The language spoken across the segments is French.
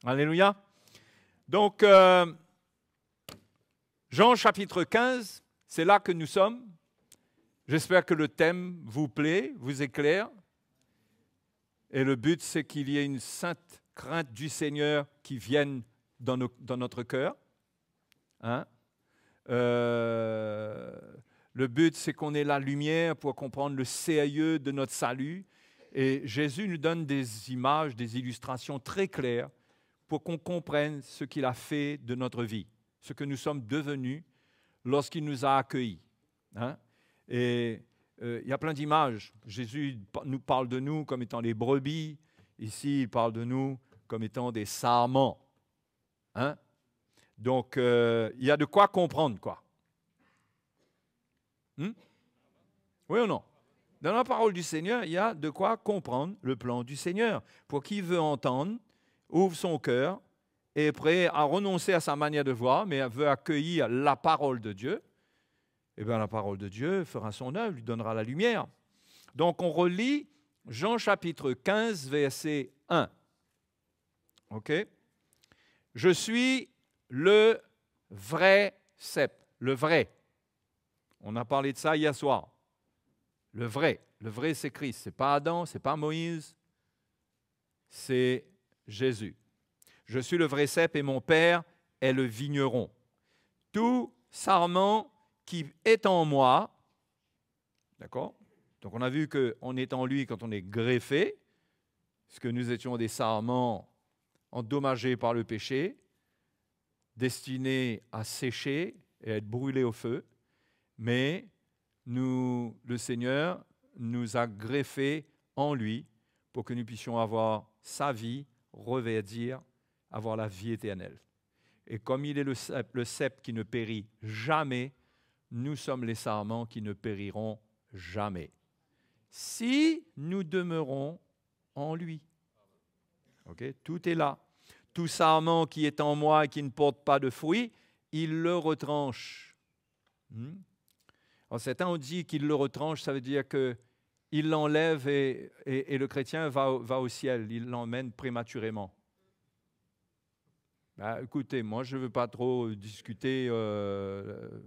Alléluia. Donc, Jean chapitre 15, c'est là que nous sommes. J'espère que le thème vous plaît, vous éclaire. Et le but, c'est qu'il y ait une sainte crainte du Seigneur qui vienne dans notre cœur. Hein? Le but, c'est qu'on ait la lumière pour comprendre le sérieux de notre salut. Et Jésus nous donne des images, des illustrations très claires pour qu'on comprenne ce qu'il a fait de notre vie, ce que nous sommes devenus lorsqu'il nous a accueillis. Hein? Et il y a plein d'images. Jésus nous parle de nous comme étant des brebis. Ici, il parle de nous comme étant des sarments. Hein? Donc, il y a de quoi comprendre, quoi. Oui ou non? Dans la parole du Seigneur, il y a de quoi comprendre le plan du Seigneur. Pour qui veut entendre, ouvre son cœur, est prêt à renoncer à sa manière de voir, mais veut accueillir la parole de Dieu, eh bien la parole de Dieu fera son œuvre, lui donnera la lumière. Donc on relit Jean chapitre 15, verset 1. OK? Je suis le vrai cep, le vrai. On a parlé de ça hier soir. Le vrai c'est Christ. Ce n'est pas Adam, ce n'est pas Moïse, c'est Jésus. Je suis le vrai cep et mon Père est le vigneron. Tout sarment qui est en moi, d'accord? Donc on a vu qu'on est en lui quand on est greffé, parce que nous étions des sarments endommagés par le péché, destinés à sécher et à être brûlés au feu, mais le Seigneur nous a greffés en lui pour que nous puissions avoir sa vie, reverdir, avoir la vie éternelle. Et comme il est le cep qui ne périt jamais, nous sommes les sarments qui ne périront jamais. Si nous demeurons en lui. Okay? Tout est là. Tout sarment qui est en moi et qui ne porte pas de fruit, il le retranche. Alors certains ont dit qu'il le retranche, ça veut dire qu'il l'enlève et le chrétien va au ciel, il l'emmène prématurément. Écoutez, moi je ne veux pas trop discuter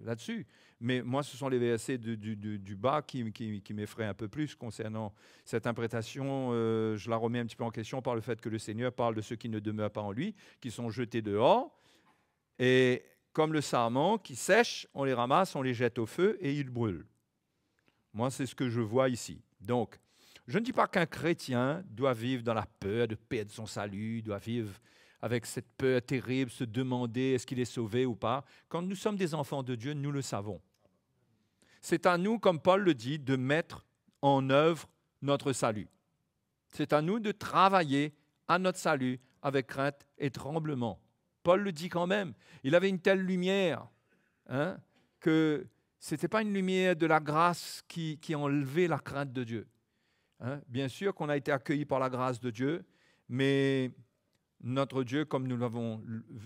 là-dessus, mais moi ce sont les versets du bas qui m'effraient un peu plus concernant cette interprétation. Je la remets un petit peu en question par le fait que le Seigneur parle de ceux qui ne demeurent pas en lui, qui sont jetés dehors, et comme le sarment qui sèche, on les ramasse, on les jette au feu et ils brûlent. Moi c'est ce que je vois ici. Donc, je ne dis pas qu'un chrétien doit vivre dans la peur de perdre son salut, doit vivre avec cette peur terrible, se demander est-ce qu'il est sauvé ou pas. Quand nous sommes des enfants de Dieu, nous le savons. C'est à nous, comme Paul le dit, de mettre en œuvre notre salut. C'est à nous de travailler à notre salut avec crainte et tremblement. Paul le dit quand même. Il avait une telle lumière que ce n'était pas une lumière de la grâce qui enlevait la crainte de Dieu. Bien sûr qu'on a été accueillis par la grâce de Dieu, mais notre Dieu, comme nous l'avons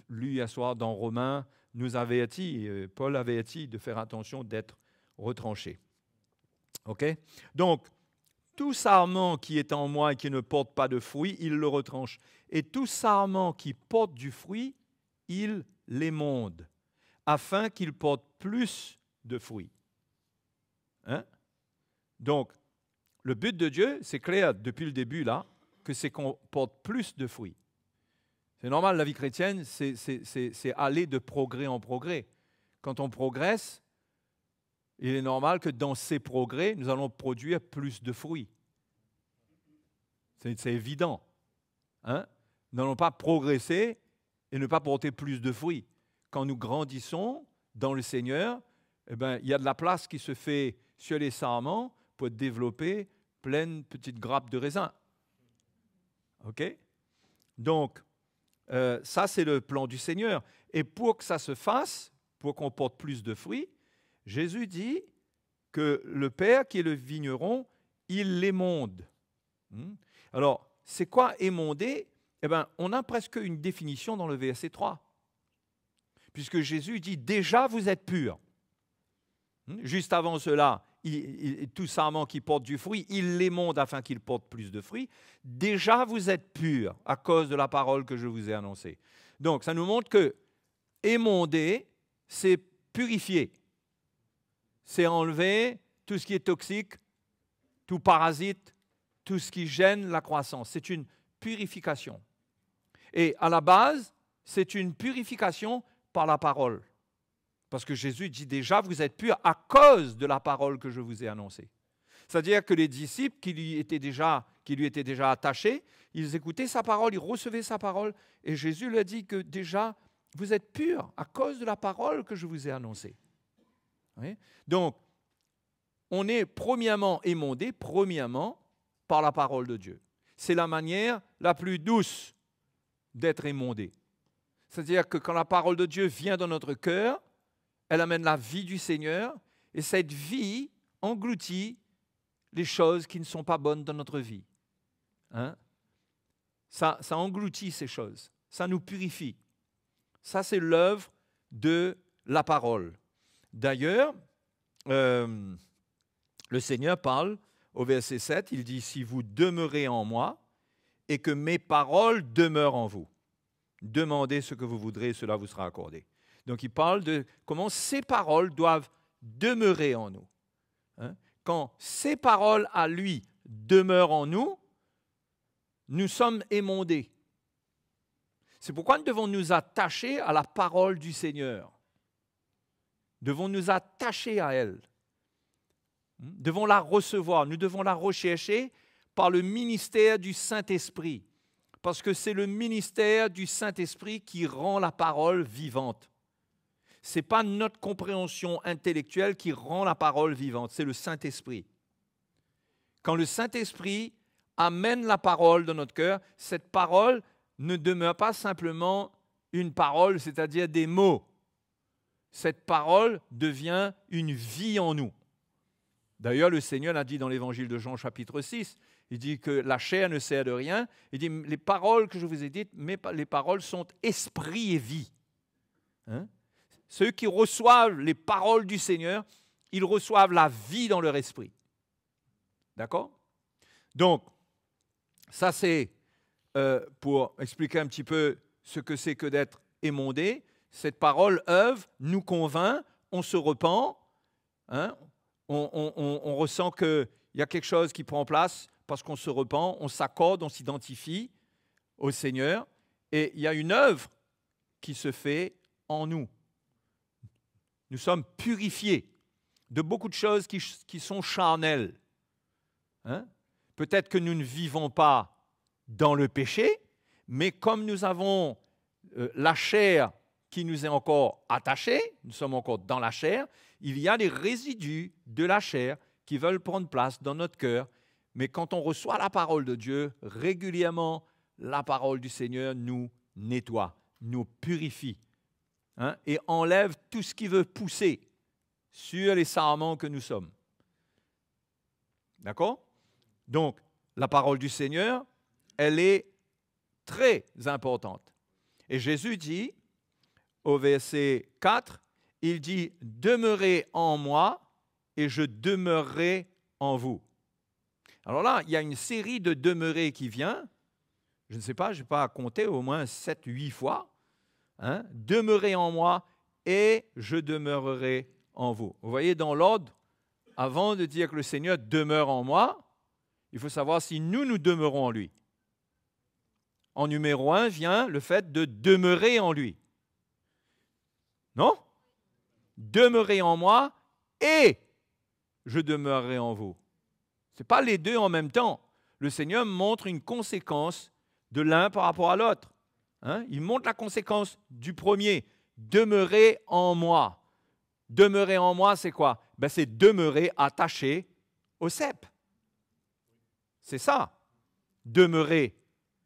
lu hier soir dans Romains, nous avertit, Paul avertit de faire attention d'être retranché. OK? Donc, tout sarment qui est en moi et qui ne porte pas de fruit, il le retranche. Et tout sarment qui porte du fruit, il l'émonde, afin qu'il porte plus de fruits. Donc, le but de Dieu, c'est clair depuis le début là, que c'est qu'on porte plus de fruits. C'est normal, la vie chrétienne, c'est aller de progrès en progrès. Quand on progresse, il est normal que dans ces progrès, nous allons produire plus de fruits. C'est évident. Nous n'allons pas progresser et ne pas porter plus de fruits. Quand nous grandissons dans le Seigneur, il y a de la place qui se fait sur les sarments pour développer plein de petites grappes de raisin. OK? Donc, ça, c'est le plan du Seigneur. Et pour que ça se fasse, pour qu'on porte plus de fruits, Jésus dit que le Père, qui est le vigneron, il l'émonde. Alors, c'est quoi émonder? On a presque une définition dans le verset 3. Puisque Jésus dit, déjà vous êtes purs. Juste avant cela, tout sarment qui porte du fruit, il l'émonde afin qu'il porte plus de fruits. Déjà, vous êtes purs à cause de la parole que je vous ai annoncée. Donc, ça nous montre que émonder, c'est purifier. C'est enlever tout ce qui est toxique, tout parasite, tout ce qui gêne la croissance. C'est une purification. Et à la base, c'est une purification par la parole. Parce que Jésus dit déjà, vous êtes purs à cause de la parole que je vous ai annoncée. C'est-à-dire que les disciples qui lui étaient déjà attachés, ils écoutaient sa parole, ils recevaient sa parole. Et Jésus leur dit que déjà, vous êtes purs à cause de la parole que je vous ai annoncée. Oui? Donc, on est premièrement émondé, par la parole de Dieu. C'est la manière la plus douce d'être émondé. C'est-à-dire que quand la parole de Dieu vient dans notre cœur, elle amène la vie du Seigneur, et cette vie engloutit les choses qui ne sont pas bonnes dans notre vie. Hein? Ça engloutit ces choses, ça nous purifie. Ça, c'est l'œuvre de la parole. D'ailleurs, le Seigneur parle au verset 7, il dit « Si vous demeurez en moi et que mes paroles demeurent en vous, demandez ce que vous voudrez, cela vous sera accordé. » Donc, il parle de comment ces paroles doivent demeurer en nous. Hein? Quand ces paroles à lui demeurent en nous, nous sommes émondés. C'est pourquoi nous devons nous attacher à la parole du Seigneur. Nous devons nous attacher à elle. Nous devons la recevoir, nous devons la rechercher par le ministère du Saint-Esprit. Parce que c'est le ministère du Saint-Esprit qui rend la parole vivante. Ce n'est pas notre compréhension intellectuelle qui rend la parole vivante, c'est le Saint-Esprit. Quand le Saint-Esprit amène la parole dans notre cœur, cette parole ne demeure pas simplement une parole, c'est-à-dire des mots. Cette parole devient une vie en nous. D'ailleurs, le Seigneur l'a dit dans l'évangile de Jean, chapitre 6. Il dit que la chair ne sert de rien. Il dit, les paroles que je vous ai dites, les paroles sont esprit et vie. Hein? Ceux qui reçoivent les paroles du Seigneur, ils reçoivent la vie dans leur esprit. D'accord? Donc, ça c'est pour expliquer un petit peu ce que c'est que d'être émondé. Cette parole œuvre, nous convainc, on se repent, hein? On ressent qu'il y a quelque chose qui prend place parce qu'on se repent, on s'accorde, on s'identifie au Seigneur et il y a une œuvre qui se fait en nous. Nous sommes purifiés de beaucoup de choses qui sont charnelles. Hein? Peut-être que nous ne vivons pas dans le péché, mais comme nous avons la chair qui nous est encore attachée, nous sommes encore dans la chair, il y a des résidus de la chair qui veulent prendre place dans notre cœur. Mais quand on reçoit la parole de Dieu, régulièrement, la parole du Seigneur nous nettoie, nous purifie, hein, et enlève tout ce qui veut pousser sur les sarments que nous sommes. D'accord? Donc, la parole du Seigneur, elle est très importante. Et Jésus dit, au verset 4, il dit « Demeurez en moi et je demeurerai en vous ». Alors là, il y a une série de demeurer qui vient. Je ne sais pas, je n'ai pas à compter, au moins 7-8 fois. Hein? Demeurez en moi et je demeurerai en vous. Vous voyez, dans l'ordre, avant de dire que le Seigneur demeure en moi, il faut savoir si nous demeurons en lui. En numéro 1 vient le fait de demeurer en lui. Non? Demeurez en moi et je demeurerai en vous. Ce n'est pas les deux en même temps. Le Seigneur montre une conséquence de l'un par rapport à l'autre. Hein? Il montre la conséquence du premier. Demeurez en moi. Demeurer en moi, c'est quoi? Ben, c'est demeurer attaché au cep. C'est ça. Demeurer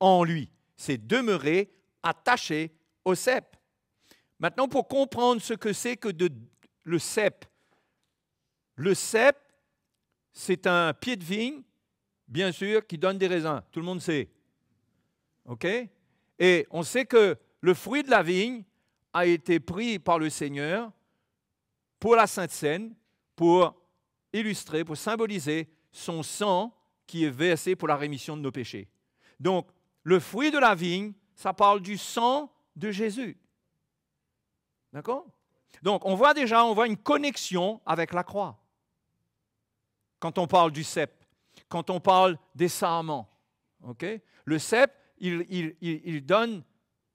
en lui. C'est demeurer attaché au cep. Maintenant, pour comprendre ce que c'est que le cep, c'est un pied de vigne, bien sûr, qui donne des raisins. Tout le monde sait. OK? Et on sait que le fruit de la vigne a été pris par le Seigneur pour la Sainte Seine, pour illustrer, pour symboliser son sang qui est versé pour la rémission de nos péchés. Donc, le fruit de la vigne, ça parle du sang de Jésus. D'accord? Donc, on voit une connexion avec la croix. Quand on parle du cep, quand on parle des sarments. Okay? Le cep, il donne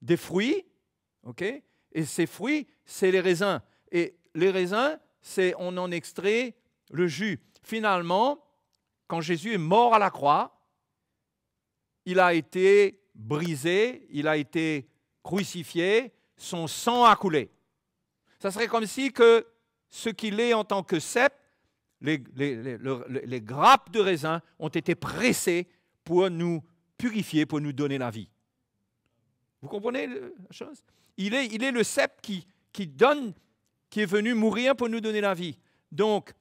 des fruits, okay? Et ces fruits, c'est les raisins. Et les raisins, on en extrait le jus. Finalement, quand Jésus est mort à la croix, il a été brisé, il a été crucifié, son sang a coulé. Ça serait comme si que ce qu'il est en tant que cep, les grappes de raisin ont été pressées pour nous purifier, pour nous donner la vie. Vous comprenez la chose? Il est le cep qui est venu mourir pour nous donner la vie. Donc,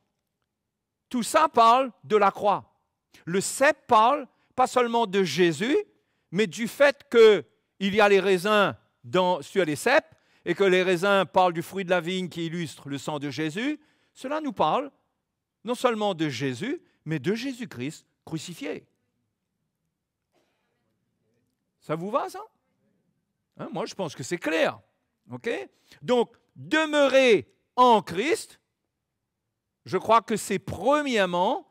tout ça parle de la croix. Le cep parle pas seulement de Jésus, mais du fait qu'il y a les raisins sur les ceps et que les raisins parlent du fruit de la vigne qui illustre le sang de Jésus. Cela nous parle non seulement de Jésus, mais de Jésus-Christ crucifié. Ça vous va, ça? Hein, moi, je pense que c'est clair. Okay? Donc, demeurer en Christ, je crois que c'est premièrement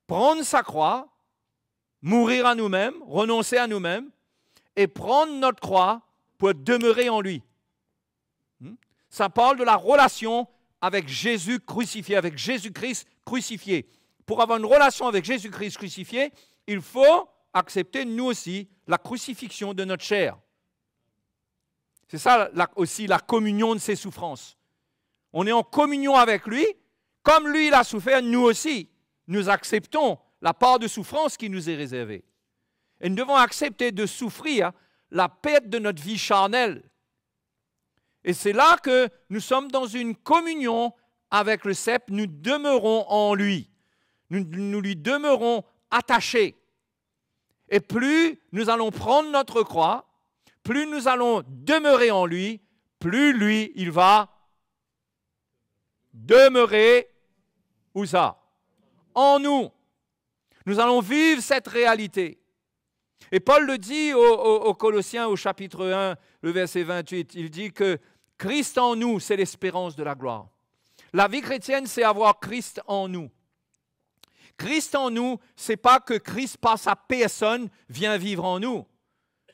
prendre sa croix, mourir à nous-mêmes, renoncer à nous-mêmes et prendre notre croix pour demeurer en lui. Ça parle de la relation avec Jésus crucifié, avec Jésus-Christ crucifié. Pour avoir une relation avec Jésus-Christ crucifié, il faut accepter nous aussi la crucifixion de notre chair. C'est ça aussi la communion de ses souffrances. On est en communion avec lui, comme lui il a souffert, nous aussi. Nous acceptons la part de souffrance qui nous est réservée. Et nous devons accepter de souffrir la perte de notre vie charnelle. Et c'est là que nous sommes dans une communion avec le cep, nous demeurons en lui. Nous lui demeurons attachés. Et plus nous allons prendre notre croix, plus nous allons demeurer en lui, plus lui, il va demeurer, où ça? En nous. Nous allons vivre cette réalité. Et Paul le dit aux Colossiens au chapitre 1, le verset 28, il dit que Christ en nous, c'est l'espérance de la gloire. La vie chrétienne, c'est avoir Christ en nous. Christ en nous, ce n'est pas que Christ par sa personne vient vivre en nous.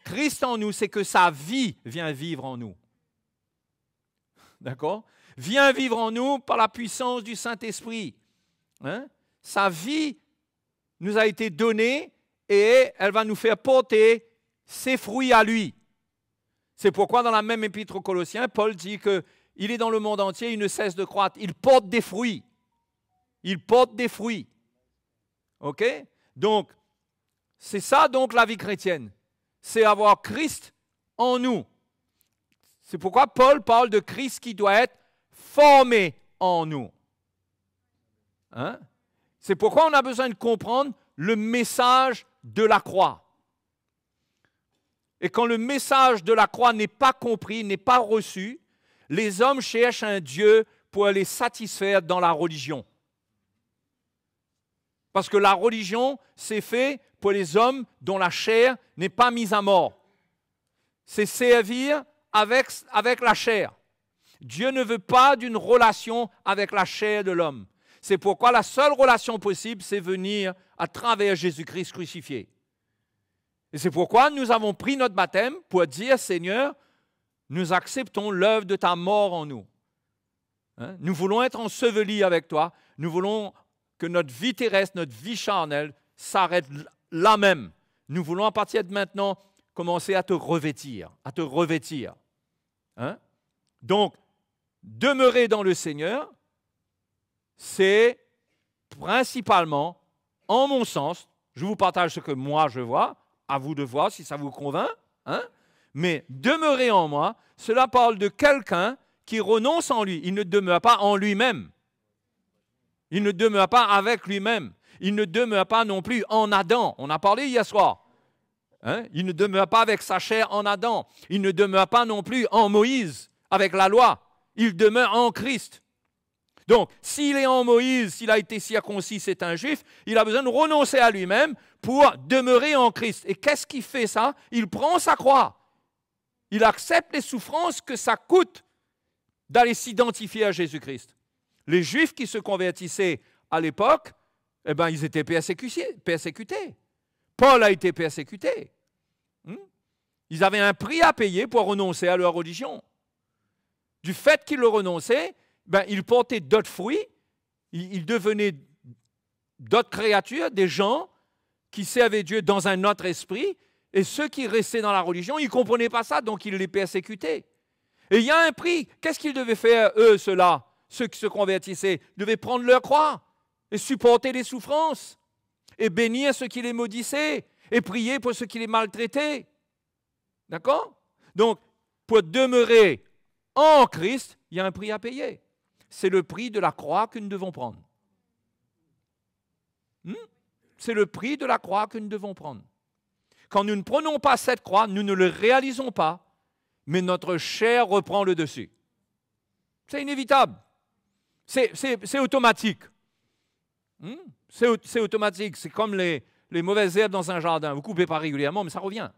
Christ en nous, c'est que sa vie vient vivre en nous. D'accord? Vient vivre en nous par la puissance du Saint-Esprit. Hein? Sa vie nous a été donnée et elle va nous faire porter ses fruits à lui. C'est pourquoi dans la même épître aux Colossiens, Paul dit qu'il est dans le monde entier, il ne cesse de croître. Il porte des fruits. Il porte des fruits. OK? Donc, c'est ça donc la vie chrétienne. C'est avoir Christ en nous. C'est pourquoi Paul parle de Christ qui doit être formé en nous. Hein? C'est pourquoi on a besoin de comprendre le message de la croix. Et quand le message de la croix n'est pas compris, n'est pas reçu, les hommes cherchent un Dieu pour les satisfaire dans la religion. Parce que la religion, c'est fait pour les hommes dont la chair n'est pas mise à mort. C'est servir avec la chair. Dieu ne veut pas d'une relation avec la chair de l'homme. C'est pourquoi la seule relation possible, c'est venir à travers Jésus-Christ crucifié. Et c'est pourquoi nous avons pris notre baptême pour dire, Seigneur, nous acceptons l'œuvre de ta mort en nous. Hein? Nous voulons être ensevelis avec toi. Nous voulons que notre vie terrestre, notre vie charnelle s'arrête là même. Nous voulons à partir de maintenant commencer à te revêtir, Hein? Donc, demeurer dans le Seigneur, c'est principalement, en mon sens, je vous partage ce que moi je vois, à vous de voir si ça vous convainc, hein? Mais demeurer en moi, cela parle de quelqu'un qui renonce en lui. Il ne demeure pas en lui-même. Il ne demeure pas avec lui-même. Il ne demeure pas non plus en Adam. On a parlé hier soir. Hein? Il ne demeure pas avec sa chair en Adam. Il ne demeure pas non plus en Moïse, avec la loi. Il demeure en Christ. Donc, s'il est en Moïse, s'il a été circoncis, c'est un juif, il a besoin de renoncer à lui-même pour demeurer en Christ. Et qu'est-ce qui fait ça? Il prend sa croix. Il accepte les souffrances que ça coûte d'aller s'identifier à Jésus-Christ. Les Juifs qui se convertissaient à l'époque, eh ben, ils étaient persécutés. Paul a été persécuté. Ils avaient un prix à payer pour renoncer à leur religion. Du fait qu'ils le renonçaient, ben, ils portaient d'autres fruits, ils devenaient d'autres créatures, des gens qui servaient Dieu dans un autre esprit, et ceux qui restaient dans la religion, ils ne comprenaient pas ça, donc ils les persécutaient. Et il y a un prix. Qu'est-ce qu'ils devaient faire, eux, ceux-là, ceux qui se convertissaient? Ils devaient prendre leur croix et supporter les souffrances, et bénir ceux qui les maudissaient, et prier pour ceux qui les maltraitaient. D'accord? Donc, pour demeurer en Christ, il y a un prix à payer. C'est le prix de la croix que nous devons prendre. C'est le prix de la croix que nous devons prendre. Quand nous ne prenons pas cette croix, nous ne le réalisons pas, mais notre chair reprend le dessus. C'est inévitable. C'est automatique. C'est automatique. C'est comme les mauvaises herbes dans un jardin. Vous ne coupez pas régulièrement, mais ça revient.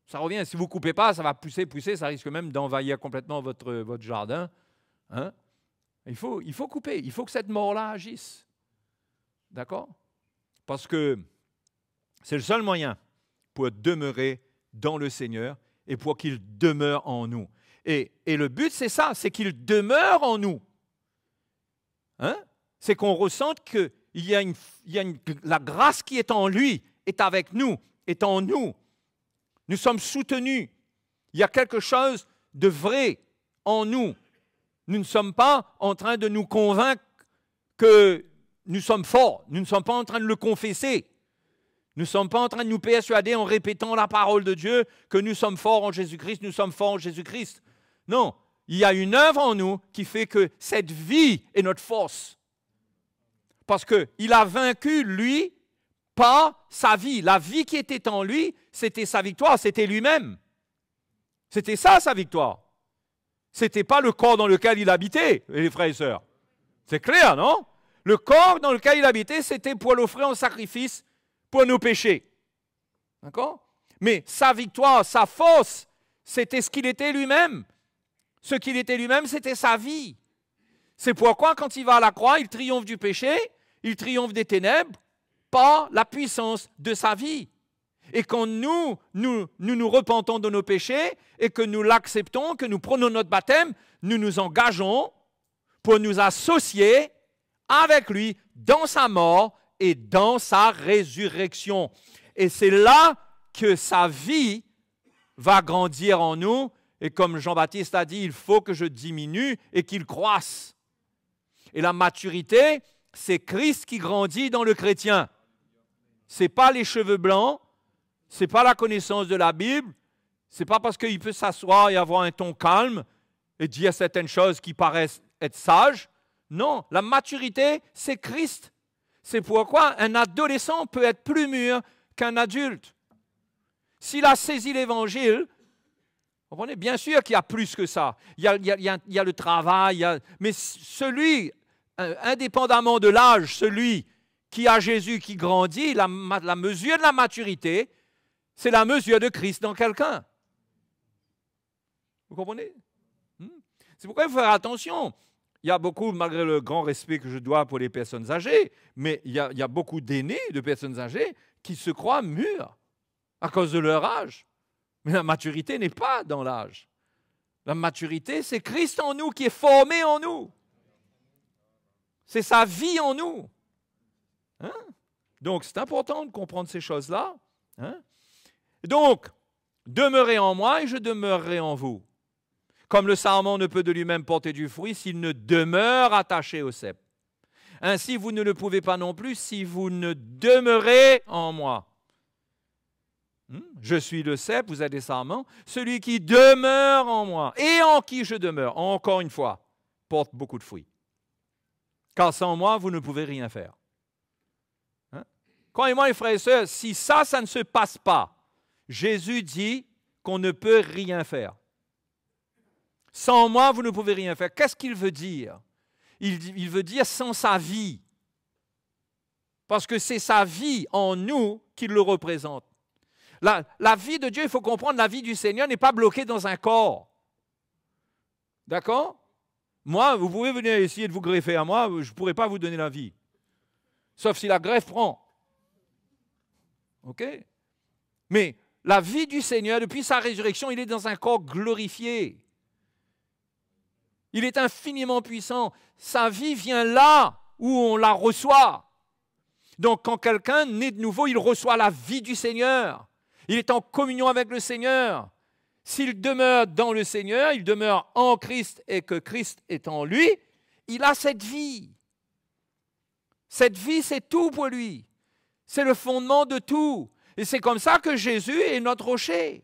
Ça revient. Si vous ne coupez pas, ça va pousser, ça risque même d'envahir complètement votre jardin. Hein? Il faut couper. Il faut que cette mort-là agisse. D'accord? Parce que c'est le seul moyen pour demeurer dans le Seigneur et pour qu'il demeure en nous. Et le but, c'est ça, c'est qu'il demeure en nous. Hein? C'est qu'on ressente que la grâce qui est en lui est avec nous, est en nous. Nous sommes soutenus. Il y a quelque chose de vrai en nous. Nous ne sommes pas en train de nous convaincre que nous sommes forts. Nous ne sommes pas en train de le confesser. Nous ne sommes pas en train de nous persuader en répétant la parole de Dieu que nous sommes forts en Jésus-Christ, nous sommes forts en Jésus-Christ. Non, il y a une œuvre en nous qui fait que cette vie est notre force. Parce qu'il a vaincu, lui, par sa vie. La vie qui était en lui, c'était sa victoire, c'était lui-même. C'était ça, sa victoire. Ce n'était pas le corps dans lequel il habitait, les frères et sœurs. C'est clair, non? Le corps dans lequel il habitait, c'était pour l'offrir en sacrifice pour nos péchés. D'accord? Mais sa victoire, sa force, c'était ce qu'il était lui-même. Ce qu'il était lui-même, c'était sa vie. C'est pourquoi, quand il va à la croix, il triomphe du péché, il triomphe des ténèbres par la puissance de sa vie. Et quand nous repentons de nos péchés et que nous l'acceptons, que nous prenons notre baptême, nous nous engageons pour nous associer avec lui dans sa mort et dans sa résurrection. Et c'est là que sa vie va grandir en nous. Et comme Jean-Baptiste a dit, il faut que je diminue et qu'il croisse. Et la maturité, c'est Christ qui grandit dans le chrétien. Ce n'est pas les cheveux blancs, ce n'est pas la connaissance de la Bible, ce n'est pas parce qu'il peut s'asseoir et avoir un ton calme et dire certaines choses qui paraissent être sages. Non, la maturité, c'est Christ. C'est pourquoi un adolescent peut être plus mûr qu'un adulte. S'il a saisi l'Évangile, vous comprenez, bien sûr qu'il y a plus que ça. Il y a le travail, mais celui, indépendamment de l'âge, celui qui a Jésus, qui grandit, la mesure de la maturité, c'est la mesure de Christ dans quelqu'un. Vous comprenez? C'est pourquoi il faut faire attention. Il y a beaucoup, malgré le grand respect que je dois pour les personnes âgées, mais il y a beaucoup d'aînés, de personnes âgées, qui se croient mûrs à cause de leur âge. Mais la maturité n'est pas dans l'âge. La maturité, c'est Christ en nous qui est formé en nous. C'est sa vie en nous. Hein? Donc, c'est important de comprendre ces choses-là. Hein? Donc, demeurez en moi et je demeurerai en vous. Comme le sarment ne peut de lui-même porter du fruit s'il ne demeure attaché au cep. Ainsi, vous ne le pouvez pas non plus si vous ne demeurez en moi. Je suis le cep, vous êtes des sarments. Celui qui demeure en moi et en qui je demeure, encore une fois, porte beaucoup de fruits. Car sans moi, vous ne pouvez rien faire. Hein? Croyez-moi, les frères et sœurs, si ça ne se passe pas, Jésus dit qu'on ne peut rien faire. Sans moi, vous ne pouvez rien faire. Qu'est-ce qu'il veut dire? il veut dire sans sa vie. Parce que c'est sa vie en nous qui le représente. La vie de Dieu, il faut comprendre, la vie du Seigneur n'est pas bloquée dans un corps. D'accord? Moi, vous pouvez venir essayer de vous greffer à moi, je ne pourrai pas vous donner la vie. Sauf si la greffe prend. OK? Mais la vie du Seigneur, depuis sa résurrection, il est dans un corps glorifié. Il est infiniment puissant. Sa vie vient là où on la reçoit. Donc, quand quelqu'un naît de nouveau, il reçoit la vie du Seigneur. Il est en communion avec le Seigneur. S'il demeure dans le Seigneur, il demeure en Christ et que Christ est en lui, il a cette vie. Cette vie, c'est tout pour lui. C'est le fondement de tout. Et c'est comme ça que Jésus est notre rocher.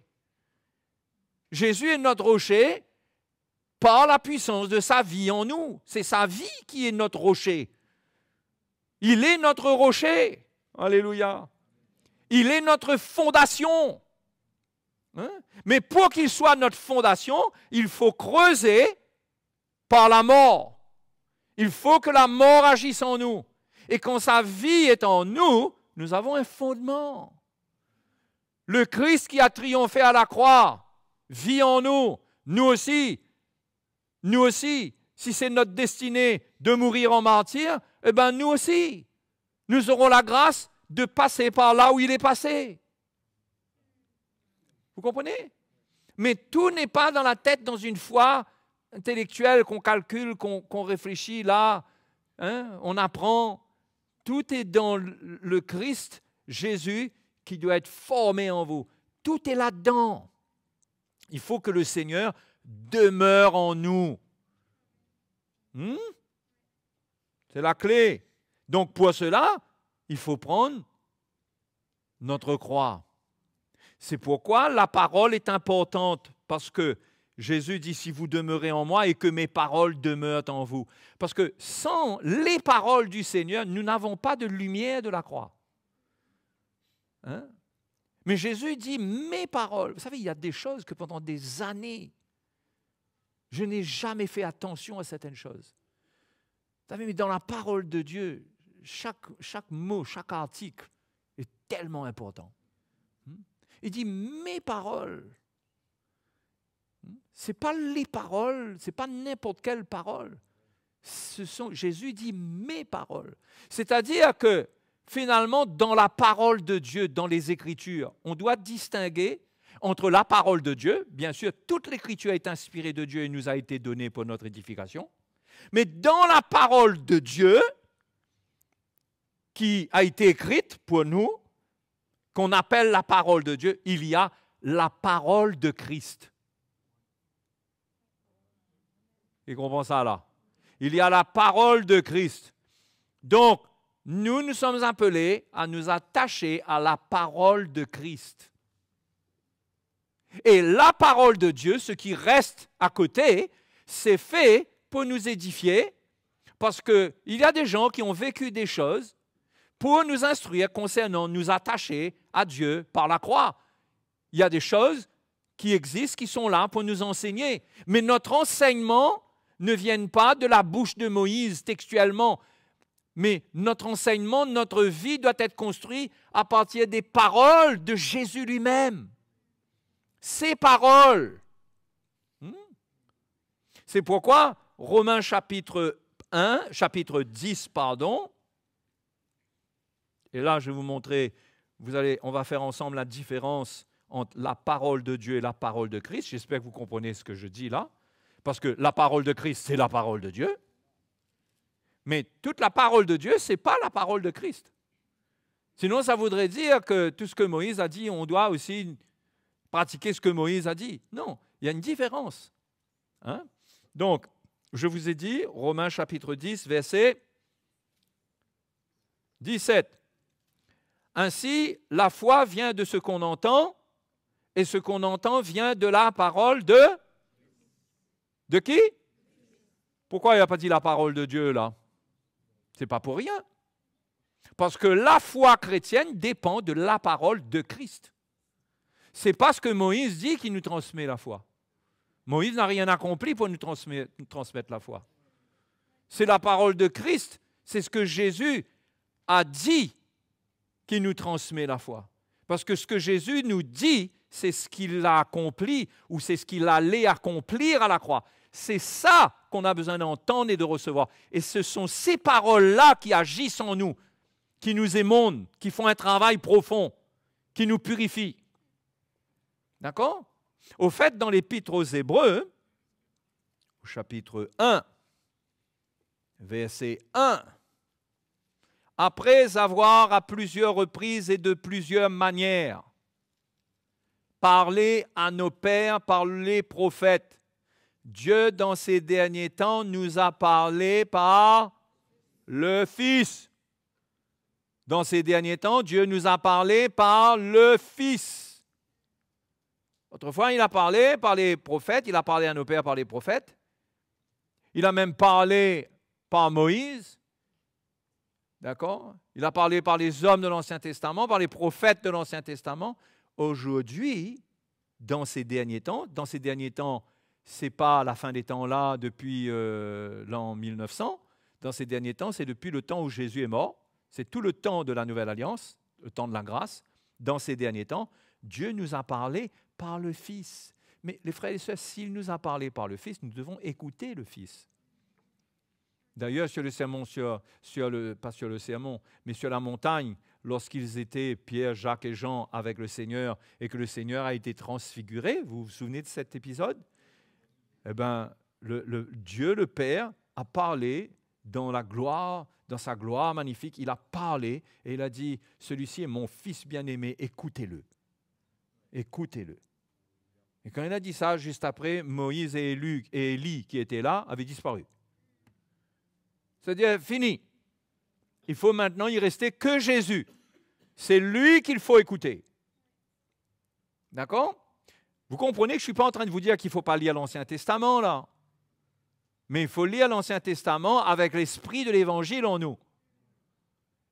Jésus est notre rocher par la puissance de sa vie en nous. C'est sa vie qui est notre rocher. Il est notre rocher. Alléluia. Il est notre fondation. Hein? Mais pour qu'il soit notre fondation, il faut creuser par la mort. Il faut que la mort agisse en nous. Et quand sa vie est en nous, nous avons un fondement. Le Christ qui a triomphé à la croix vit en nous. Nous aussi, si c'est notre destinée de mourir en martyr, eh bien nous aussi, nous aurons la grâce de passer par là où il est passé. Vous comprenez? Mais tout n'est pas dans la tête, dans une foi intellectuelle qu'on calcule, qu'on réfléchit là, hein, on apprend. Tout est dans le Christ, Jésus, qui doit être formé en vous. Tout est là-dedans. Il faut que le Seigneur demeure en nous. C'est la clé. Donc pour cela, il faut prendre notre croix. C'est pourquoi la parole est importante, parce que Jésus dit, si vous demeurez en moi et que mes paroles demeurent en vous. Parce que sans les paroles du Seigneur, nous n'avons pas de lumière de la croix. Hein? Mais Jésus dit, mes paroles. Vous savez, il y a des choses que pendant des années, je n'ai jamais fait attention à certaines choses. Vous savez, mais dans la parole de Dieu, chaque mot, chaque article est tellement important. Il dit, mes paroles. Ce n'est pas les paroles, ce n'est pas n'importe quelle parole. Jésus dit mes paroles. C'est-à-dire que finalement, dans la parole de Dieu, dans les Écritures, on doit distinguer entre la parole de Dieu, bien sûr, toute l'Écriture est inspirée de Dieu et nous a été donnée pour notre édification, mais dans la parole de Dieu, qui a été écrite pour nous, qu'on appelle la parole de Dieu, il y a la parole de Christ. Et comprend ça là. Il y a la parole de Christ. Donc, nous sommes appelés à nous attacher à la parole de Christ. Et la parole de Dieu, ce qui reste à côté, c'est fait pour nous édifier, parce qu'il y a des gens qui ont vécu des choses pour nous instruire concernant nous attacher à Dieu par la croix. Il y a des choses qui existent, qui sont là pour nous enseigner. Mais notre enseignement ne vient pas de la bouche de Moïse textuellement, mais notre enseignement, notre vie doit être construite à partir des paroles de Jésus lui-même. Ces paroles. C'est pourquoi Romains chapitre 10, et là je vais vous montrer, on va faire ensemble la différence entre la parole de Dieu et la parole de Christ. J'espère que vous comprenez ce que je dis là, parce que la parole de Christ, c'est la parole de Dieu. Mais toute la parole de Dieu, ce n'est pas la parole de Christ. Sinon, ça voudrait dire que tout ce que Moïse a dit, on doit aussi pratiquer ce que Moïse a dit. Non, il y a une différence. Hein? Donc, je vous ai dit, Romains chapitre 10, verset 17. Ainsi, la foi vient de ce qu'on entend, et ce qu'on entend vient de la parole de... De qui? Pourquoi il n'a pas dit la parole de Dieu, là? Ce n'est pas pour rien. Parce que la foi chrétienne dépend de la parole de Christ. C'est pas ce que Moïse dit qui nous transmet la foi. Moïse n'a rien accompli pour nous transmettre la foi. C'est la parole de Christ, c'est ce que Jésus a dit qui nous transmet la foi. Parce que ce que Jésus nous dit, c'est ce qu'il a accompli ou c'est ce qu'il allait accomplir à la croix. C'est ça qu'on a besoin d'entendre et de recevoir. Et ce sont ces paroles-là qui agissent en nous, qui nous émondent, qui font un travail profond, qui nous purifient. D'accord? Au fait, dans l'Épître aux Hébreux, au chapitre 1, verset 1, après avoir à plusieurs reprises et de plusieurs manières parlé à nos pères par les prophètes, Dieu, dans ces derniers temps, nous a parlé par le Fils. Dans ces derniers temps, Dieu nous a parlé par le Fils. Autrefois, il a parlé par les prophètes, il a parlé à nos pères par les prophètes. Il a même parlé par Moïse. D'accord? Il a parlé par les hommes de l'Ancien Testament, par les prophètes de l'Ancien Testament. Aujourd'hui, dans ces derniers temps, ce n'est pas la fin des temps là depuis l'an 1900. Dans ces derniers temps, c'est depuis le temps où Jésus est mort. C'est tout le temps de la Nouvelle Alliance, le temps de la grâce. Dans ces derniers temps, Dieu nous a parlé par le Fils. Mais les frères et sœurs, s'il nous a parlé par le Fils, nous devons écouter le Fils. D'ailleurs, sur le sermon, pas sur le sermon, mais sur la montagne, lorsqu'ils étaient, Pierre, Jacques et Jean, avec le Seigneur, et que le Seigneur a été transfiguré, vous vous souvenez de cet épisode? Eh bien, Dieu le Père a parlé dans sa gloire magnifique, il a parlé et il a dit, celui-ci est mon Fils bien-aimé, écoutez-le. Écoutez-le. Et quand il a dit ça, juste après, Moïse et Élie qui étaient là, avaient disparu. C'est-à-dire, fini. Il faut maintenant y rester que Jésus. C'est lui qu'il faut écouter. D'accord? Vous comprenez que je ne suis pas en train de vous dire qu'il ne faut pas lire l'Ancien Testament, là. Mais il faut lire l'Ancien Testament avec l'esprit de l'Évangile en nous.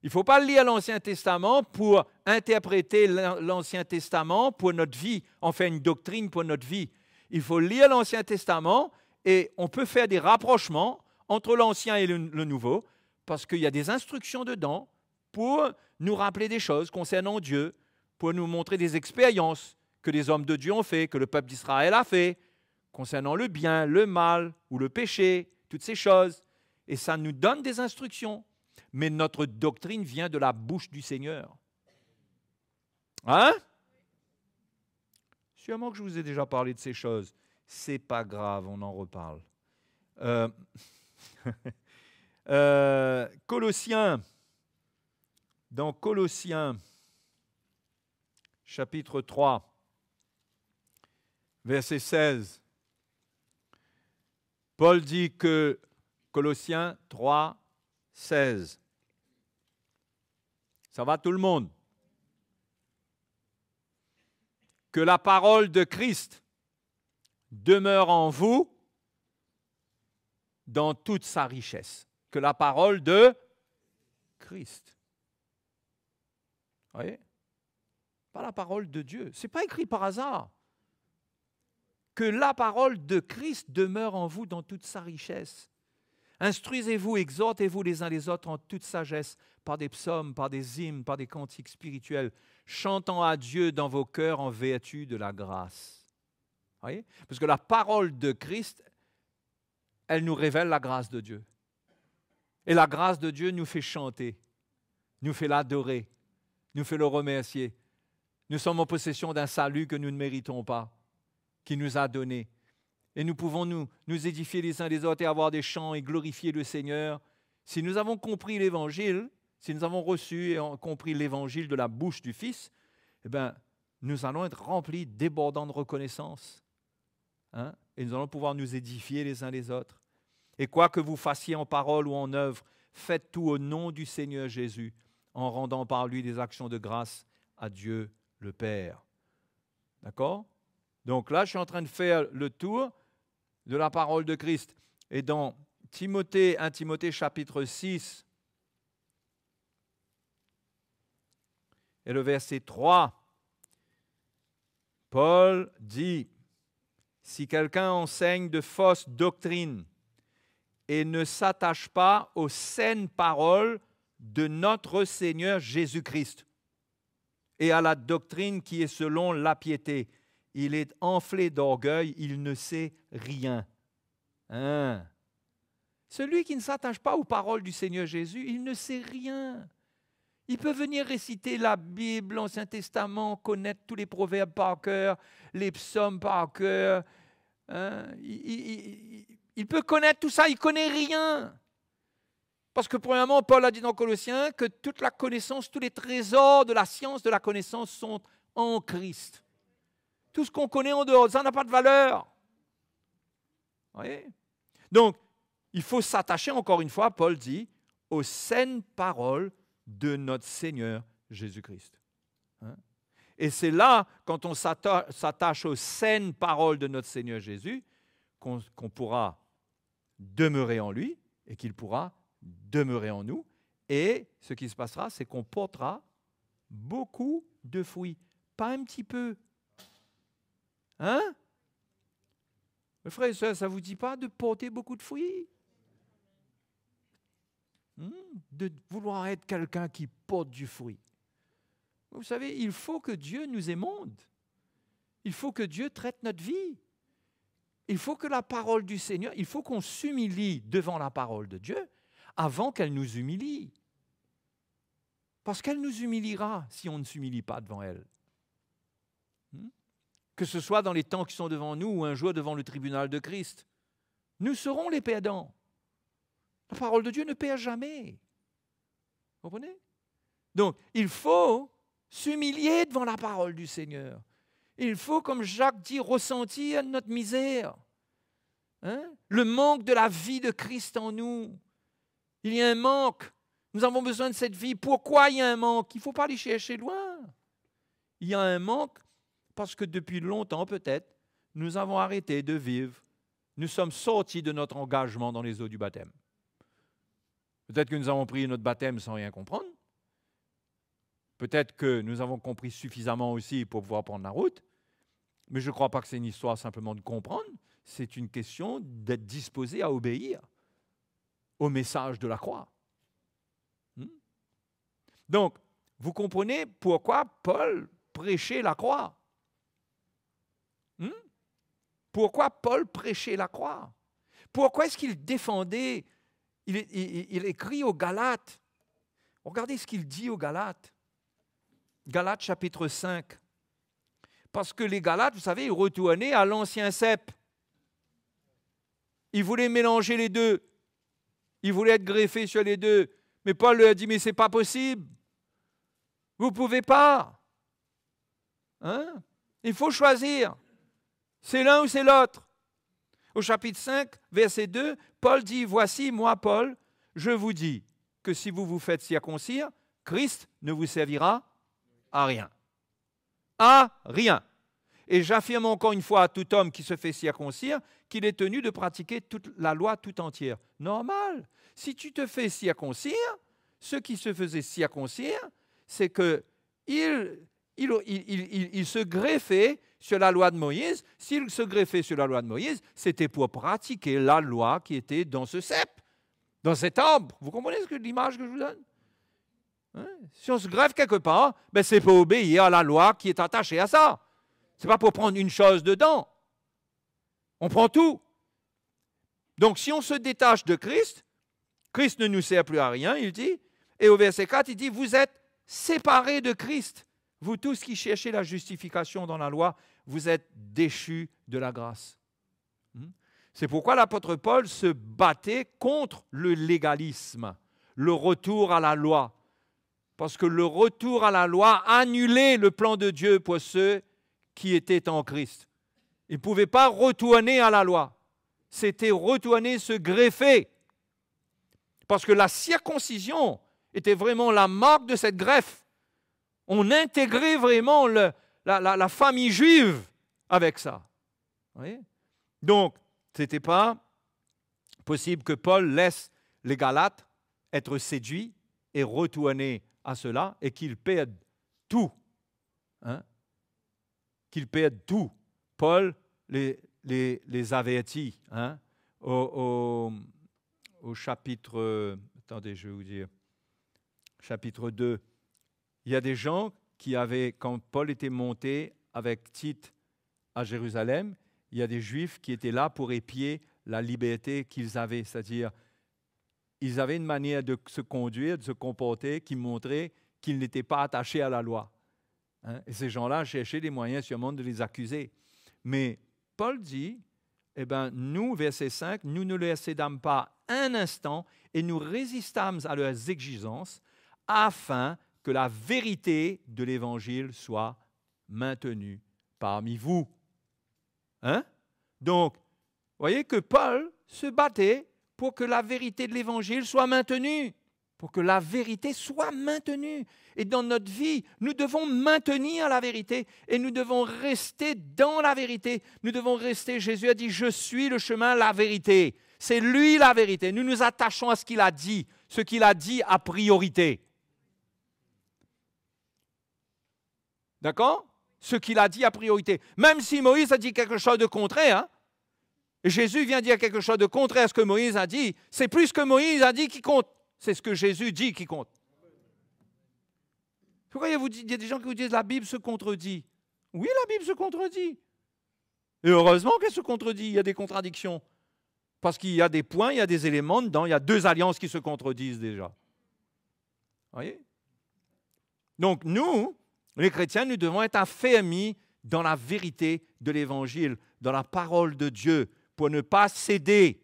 Il ne faut pas lire l'Ancien Testament pour interpréter l'Ancien Testament pour notre vie, en faire une doctrine pour notre vie. Il faut lire l'Ancien Testament et on peut faire des rapprochements entre l'Ancien et le Nouveau, parce qu'il y a des instructions dedans pour nous rappeler des choses concernant Dieu, pour nous montrer des expériences que les hommes de Dieu ont fait, que le peuple d'Israël a fait, concernant le bien, le mal ou le péché, toutes ces choses. Et ça nous donne des instructions. Mais notre doctrine vient de la bouche du Seigneur. Hein? Sûrement que je vous ai déjà parlé de ces choses. C'est pas grave, on en reparle. Colossiens, dans Colossiens, chapitre 3, verset 16, Paul dit que, Colossiens 3, 16, ça va tout le monde? Que la parole de Christ demeure en vous dans toute sa richesse. Que la parole de Christ. Vous voyez? Pas la parole de Dieu. Ce n'est pas écrit par hasard. Que la parole de Christ demeure en vous dans toute sa richesse. Instruisez-vous, exhortez-vous les uns les autres en toute sagesse, par des psaumes, par des hymnes, par des cantiques spirituels, chantant à Dieu dans vos cœurs en vertu de la grâce. Vous voyez? Parce que la parole de Christ, elle nous révèle la grâce de Dieu. Et la grâce de Dieu nous fait chanter, nous fait l'adorer, nous fait le remercier. Nous sommes en possession d'un salut que nous ne méritons pas, qui nous a donné. Et nous pouvons nous édifier les uns les autres et avoir des chants et glorifier le Seigneur. Si nous avons compris l'Évangile, si nous avons reçu et compris l'Évangile de la bouche du Fils, eh bien, nous allons être remplis, débordants de reconnaissance. Hein? Et nous allons pouvoir nous édifier les uns les autres. Et quoi que vous fassiez en parole ou en œuvre, faites tout au nom du Seigneur Jésus, en rendant par lui des actions de grâce à Dieu le Père. D'accord? Donc là, je suis en train de faire le tour de la parole de Christ. Et dans 1 Timothée chapitre 6, et le verset 3, Paul dit, « Si quelqu'un enseigne de fausses doctrines et ne s'attache pas aux saines paroles de notre Seigneur Jésus-Christ et à la doctrine qui est selon la piété. Il est enflé d'orgueil, il ne sait rien. Hein? Celui qui ne s'attache pas aux paroles du Seigneur Jésus, il ne sait rien. Il peut venir réciter la Bible, l'Ancien Testament, connaître tous les proverbes par cœur, les psaumes par cœur. Hein? Il peut connaître tout ça, il ne connaît rien. Parce que premièrement, Paul a dit dans Colossiens que toute la connaissance, tous les trésors de la science, de la connaissance sont en Christ. Tout ce qu'on connaît en dehors, ça n'a pas de valeur. Vous voyez? Donc, il faut s'attacher, encore une fois, Paul dit, aux saines paroles de notre Seigneur Jésus-Christ. Hein? Et c'est là, quand on s'attache aux saines paroles de notre Seigneur Jésus, qu'on pourra demeurer en lui et qu'il pourra demeurer en nous. Et ce qui se passera, c'est qu'on portera beaucoup de fruits. Pas un petit peu. Hein? Mes frères et sœurs, ça ne vous dit pas de porter beaucoup de fruits? De vouloir être quelqu'un qui porte du fruit. Vous savez, il faut que Dieu nous émonde. Il faut que Dieu traite notre vie. Il faut que la parole du Seigneur, il faut qu'on s'humilie devant la parole de Dieu avant qu'elle nous humilie. Parce qu'elle nous humiliera si on ne s'humilie pas devant elle. Que ce soit dans les temps qui sont devant nous ou un jour devant le tribunal de Christ. Nous serons les perdants. La parole de Dieu ne perd jamais. Vous comprenez? Donc, il faut s'humilier devant la parole du Seigneur. Il faut, comme Jacques dit, ressentir notre misère. Hein? Le manque de la vie de Christ en nous. Il y a un manque. Nous avons besoin de cette vie. Pourquoi il y a un manque? Il ne faut pas aller chercher loin. Il y a un manque parce que depuis longtemps, peut-être, nous avons arrêté de vivre. Nous sommes sortis de notre engagement dans les eaux du baptême. Peut-être que nous avons pris notre baptême sans rien comprendre. Peut-être que nous avons compris suffisamment aussi pour pouvoir prendre la route. Mais je ne crois pas que c'est une histoire simplement de comprendre. C'est une question d'être disposé à obéir au message de la croix. Donc, vous comprenez pourquoi Paul prêchait la croix. Pourquoi Paul prêchait la croix? Pourquoi est-ce qu'il défendait? Il écrit aux Galates. Regardez ce qu'il dit aux Galates. Galates chapitre 5. Parce que les Galates, vous savez, ils retournaient à l'ancien cep. Ils voulaient mélanger les deux. Ils voulaient être greffés sur les deux. Mais Paul leur a dit, mais ce n'est pas possible. Vous ne pouvez pas. Hein? Il faut choisir. C'est l'un ou c'est l'autre. Au chapitre 5, verset 2, Paul dit, voici, moi, Paul, je vous dis que si vous vous faites circoncire, Christ ne vous servira à rien. À rien. Et j'affirme encore une fois à tout homme qui se fait circoncire qu'il est tenu de pratiquer toute la loi tout entière. Normal. Si tu te fais circoncire, ceux qui se faisaient circoncire, c'est qu'ils se greffaient sur la loi de Moïse. S'ils se greffaient sur la loi de Moïse, c'était pour pratiquer la loi qui était dans ce cep, dans cet arbre. Vous comprenez l'image que je vous donne? Hein? Si on se greffe quelque part, ben c'est pour obéir à la loi qui est attachée à ça. Ce n'est pas pour prendre une chose dedans. On prend tout. Donc si on se détache de Christ, Christ ne nous sert plus à rien, il dit. Et au verset 4, il dit, vous êtes séparés de Christ. Vous tous qui cherchez la justification dans la loi, vous êtes déchus de la grâce. C'est pourquoi l'apôtre Paul se battait contre le légalisme, le retour à la loi. Parce que le retour à la loi annulait le plan de Dieu pour ceux qui étaient en Christ. Ils ne pouvaient pas retourner à la loi. C'était retourner se greffer. Parce que la circoncision était vraiment la marque de cette greffe. On intégrait vraiment la famille juive avec ça. Vous voyez? Donc, ce n'était pas possible que Paul laisse les Galates être séduits et retourner à cela et qu'ils perdent tout. Hein? Qu'ils perdent tout. Paul les avertit. Hein? au chapitre, attendez, je vais vous dire, chapitre 2, il y a des gens qui avaient, quand Paul était monté avec Tite à Jérusalem, il y a des Juifs qui étaient là pour épier la liberté qu'ils avaient, c'est-à-dire ils avaient une manière de se conduire, de se comporter qui montrait qu'ils n'étaient pas attachés à la loi. Hein? Et ces gens-là cherchaient des moyens sûrement de les accuser. Mais Paul dit, eh bien, nous, verset 5, nous ne les cédâmes pas un instant et nous résistâmes à leurs exigences afin que la vérité de l'Évangile soit maintenue parmi vous. Hein? Donc, vous voyez que Paul se battait pour que la vérité de l'Évangile soit maintenue. Pour que la vérité soit maintenue. Et dans notre vie, nous devons maintenir la vérité et nous devons rester dans la vérité. Nous devons rester, Jésus a dit, je suis le chemin, la vérité. C'est lui la vérité. Nous nous attachons à ce qu'il a dit a priorité. D'accord? Ce qu'il a dit a priorité. Même si Moïse a dit quelque chose de contraire, hein, et Jésus vient dire quelque chose de contraire à ce que Moïse a dit, c'est plus ce que Moïse a dit qui compte. C'est ce que Jésus dit qui compte. Pourquoi il y a des gens qui vous disent la Bible se contredit? Oui, la Bible se contredit. Et heureusement qu'elle se contredit, il y a des contradictions. Parce qu'il y a des points, il y a des éléments dedans, il y a deux alliances qui se contredisent déjà. Vous voyez? Donc nous, les chrétiens, nous devons être affermis dans la vérité de l'Évangile, dans la parole de Dieu, pour ne pas céder,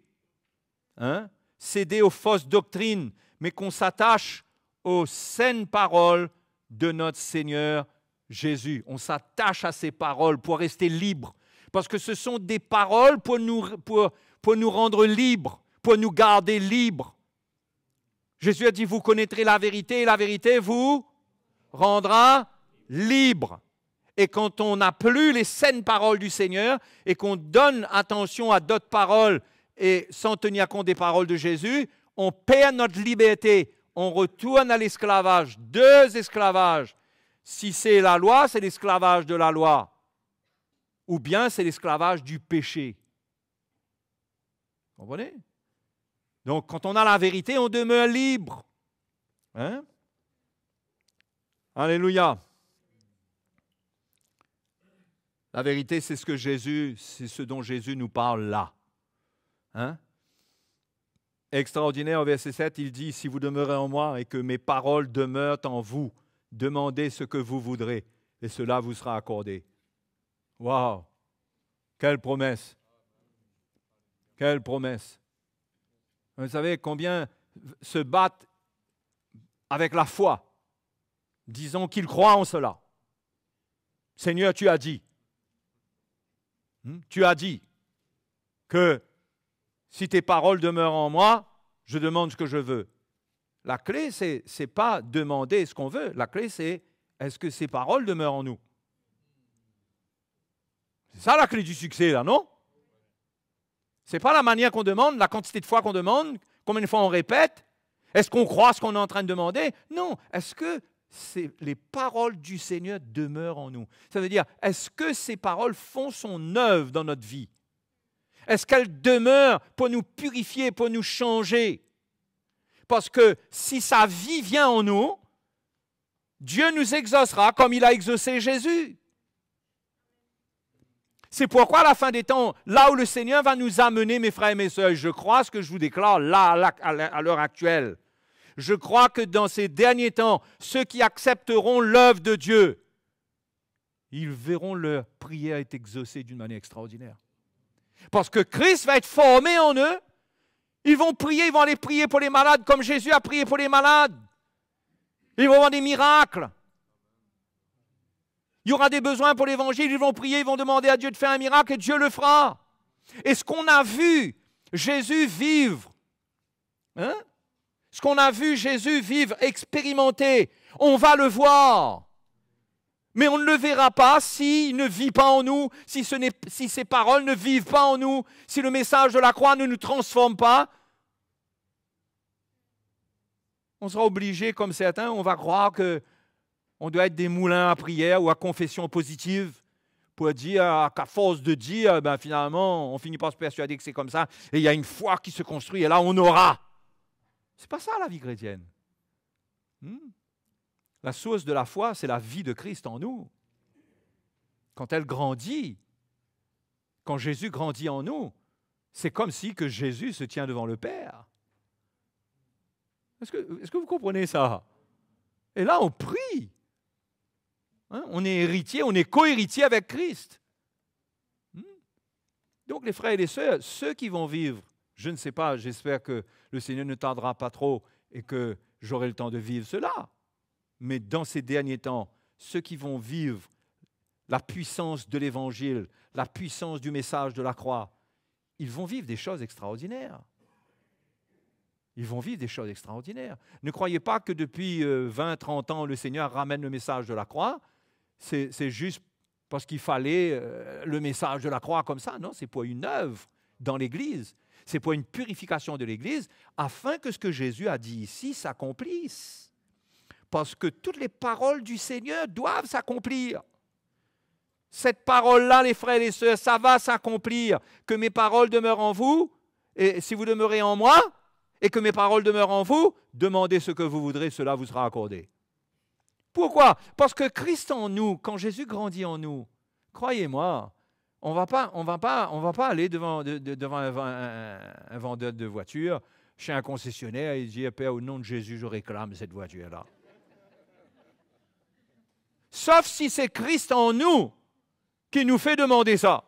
hein? Céder aux fausses doctrines, mais qu'on s'attache aux saines paroles de notre Seigneur Jésus. On s'attache à ces paroles pour rester libre, parce que ce sont des paroles pour nous rendre libres, pour nous garder libres. Jésus a dit, vous connaîtrez la vérité, et la vérité vous rendra libre. Et quand on n'a plus les saines paroles du Seigneur et qu'on donne attention à d'autres paroles et sans tenir compte des paroles de Jésus, on perd notre liberté. On retourne à l'esclavage. Deux esclavages. Si c'est la loi, c'est l'esclavage de la loi. Ou bien c'est l'esclavage du péché. Vous comprenez? Donc, quand on a la vérité, on demeure libre. Hein? Alléluia. La vérité, c'est ce dont Jésus nous parle là. Hein? Extraordinaire, au verset 7, il dit, si vous demeurez en moi et que mes paroles demeurent en vous, demandez ce que vous voudrez et cela vous sera accordé. Waouh! Quelle promesse! Quelle promesse! Vous savez combien se battent avec la foi, disons qu'ils croient en cela. Seigneur, tu as dit. Tu as dit que si tes paroles demeurent en moi, je demande ce que je veux. La clé, ce n'est pas demander ce qu'on veut. La clé, c'est est-ce que ces paroles demeurent en nous? C'est ça la clé du succès, là, non? Ce n'est pas la manière qu'on demande, la quantité de fois qu'on demande, combien de fois on répète. Est-ce qu'on croit ce qu'on est en train de demander? Non. Est-ce que les paroles du Seigneur demeurent en nous? Ça veut dire, est-ce que ces paroles font son œuvre dans notre vie? Est-ce qu'elles demeurent pour nous purifier, pour nous changer? Parce que si sa vie vient en nous, Dieu nous exaucera comme il a exaucé Jésus. C'est pourquoi à la fin des temps, là où le Seigneur va nous amener, mes frères et mes sœurs, je crois ce que je vous déclare là, à l'heure actuelle. Je crois que dans ces derniers temps, ceux qui accepteront l'œuvre de Dieu, ils verront leur prière être exaucée d'une manière extraordinaire. Parce que Christ va être formé en eux. Ils vont prier, ils vont aller prier pour les malades comme Jésus a prié pour les malades. Ils vont avoir des miracles. Il y aura des besoins pour l'Évangile, ils vont prier, ils vont demander à Dieu de faire un miracle et Dieu le fera. Et ce qu'on a vu Jésus vivre, hein? Ce qu'on a vu Jésus vivre, expérimenter, on va le voir. Mais on ne le verra pas s'il ne vit pas en nous, si ces paroles ne vivent pas en nous, si le message de la croix ne nous transforme pas. On sera obligé, comme certains, on va croire qu'on doit être des moulins à prière ou à confession positive pour dire qu'à force de dire, finalement, on finit par se persuader que c'est comme ça et il y a une foi qui se construit et là, on aura. Ce n'est pas ça la vie chrétienne. La source de la foi, c'est la vie de Christ en nous. Quand elle grandit, quand Jésus grandit en nous, c'est comme si que Jésus se tient devant le Père. Est-ce que vous comprenez ça? Et là, on prie. On est héritier, on est co-héritier avec Christ. Donc, les frères et les sœurs, ceux qui vont vivre, je ne sais pas, j'espère que le Seigneur ne tardera pas trop et que j'aurai le temps de vivre cela. Mais dans ces derniers temps, ceux qui vont vivre la puissance de l'Évangile, la puissance du message de la croix, ils vont vivre des choses extraordinaires. Ils vont vivre des choses extraordinaires. Ne croyez pas que depuis 20, 30 ans, le Seigneur ramène le message de la croix. C'est juste parce qu'il fallait le message de la croix comme ça. Non, c'est pour une œuvre dans l'Église. C'est pour une purification de l'Église, afin que ce que Jésus a dit ici s'accomplisse. Parce que toutes les paroles du Seigneur doivent s'accomplir. Cette parole-là, les frères et les sœurs, ça va s'accomplir. Que mes paroles demeurent en vous, et si vous demeurez en moi, et que mes paroles demeurent en vous, demandez ce que vous voudrez, cela vous sera accordé. Pourquoi? Parce que Christ en nous, quand Jésus grandit en nous, croyez-moi, on va pas aller devant un vendeur de voitures, chez un concessionnaire, et dire, Père, au nom de Jésus, je réclame cette voiture-là. Sauf si c'est Christ en nous qui nous fait demander ça.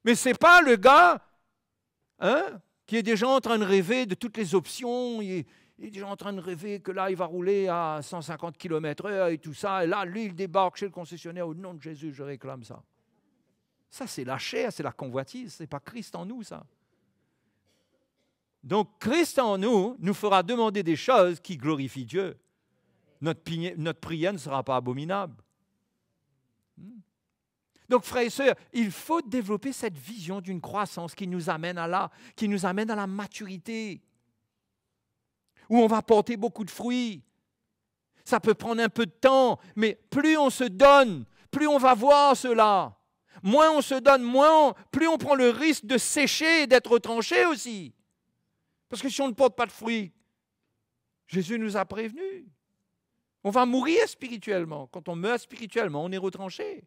Mais ce n'est pas le gars qui est déjà en train de rêver de toutes les options, il est déjà en train de rêver que là, il va rouler à 150 km/h et tout ça, et là, lui, il débarque chez le concessionnaire, au nom de Jésus, je réclame ça. Ça, c'est la chair, c'est la convoitise, ce n'est pas Christ en nous, ça. Donc, Christ en nous nous fera demander des choses qui glorifient Dieu. Notre prière ne sera pas abominable. Donc, frères et sœurs, il faut développer cette vision d'une croissance qui nous amène à la maturité, où on va porter beaucoup de fruits. Ça peut prendre un peu de temps, mais plus on se donne, plus on va voir cela. Moins on se donne, plus on prend le risque de sécher et d'être retranché aussi. Parce que si on ne porte pas de fruits, Jésus nous a prévenus. On va mourir spirituellement. Quand on meurt spirituellement, on est retranché.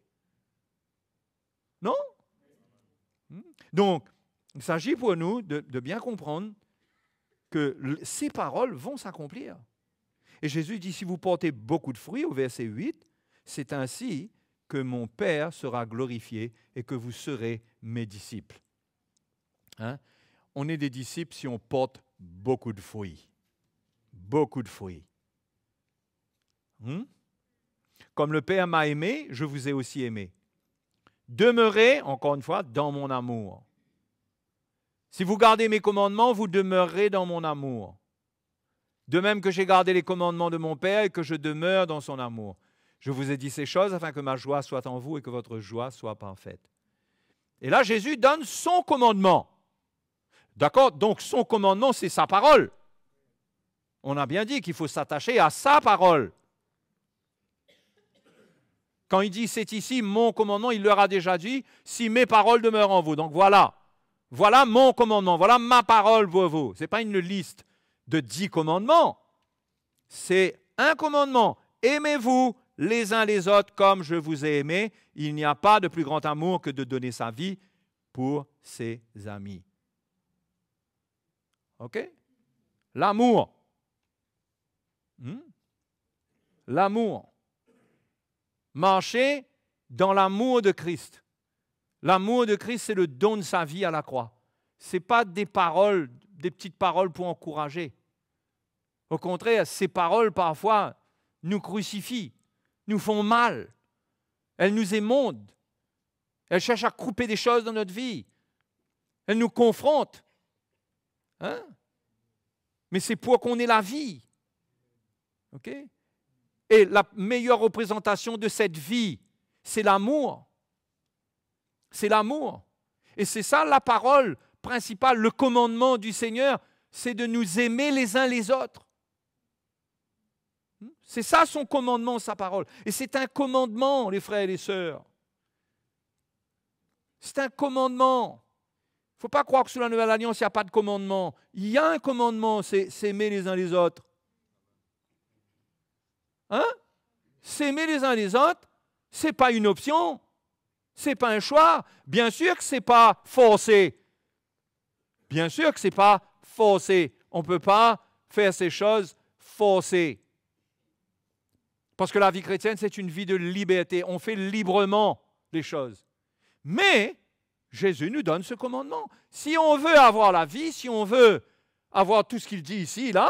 Non? Donc, il s'agit pour nous de bien comprendre que ces paroles vont s'accomplir. Et Jésus dit, si vous portez beaucoup de fruits, au verset 8, c'est ainsi que mon Père sera glorifié et que vous serez mes disciples. On est des disciples si on porte beaucoup de fruits. Beaucoup de fruits. Comme le Père m'a aimé, je vous ai aussi aimé. Demeurez, encore une fois, dans mon amour. Si vous gardez mes commandements, vous demeurerez dans mon amour. De même que j'ai gardé les commandements de mon Père et que je demeure dans son amour. Je vous ai dit ces choses afin que ma joie soit en vous et que votre joie soit parfaite. Et là, Jésus donne son commandement. D'accord? Donc, son commandement, c'est sa parole. On a bien dit qu'il faut s'attacher à sa parole. Quand il dit, c'est ici mon commandement, il leur a déjà dit, si mes paroles demeurent en vous. Donc voilà mon commandement, voilà ma parole pour vous. Ce n'est pas une liste de 10 commandements. C'est un commandement. Aimez-vous les uns les autres comme je vous ai aimés. Il n'y a pas de plus grand amour que de donner sa vie pour ses amis. OK? L'amour. L'amour. Marcher dans l'amour de Christ. L'amour de Christ, c'est le don de sa vie à la croix. Ce n'est pas des paroles, des petites paroles pour encourager. Au contraire, ces paroles, parfois, nous crucifient, nous font mal. Elles nous émondent. Elles cherchent à couper des choses dans notre vie. Elles nous confrontent. Mais c'est pour qu'on ait la vie. OK? Et la meilleure représentation de cette vie, c'est l'amour. C'est l'amour. Et c'est ça la parole principale, le commandement du Seigneur, c'est de nous aimer les uns les autres. C'est ça son commandement, sa parole. Et c'est un commandement, les frères et les sœurs. C'est un commandement. ne faut pas croire que sous la Nouvelle Alliance, il n'y a pas de commandement. Il y a un commandement, c'est s'aimer les uns les autres. Hein? S'aimer les uns les autres, ce n'est pas une option, ce n'est pas un choix. Bien sûr que ce n'est pas forcé. Bien sûr que ce n'est pas forcé. On ne peut pas faire ces choses forcées. Parce que la vie chrétienne, c'est une vie de liberté. On fait librement les choses. Mais Jésus nous donne ce commandement. Si on veut avoir la vie, si on veut avoir tout ce qu'il dit ici, là,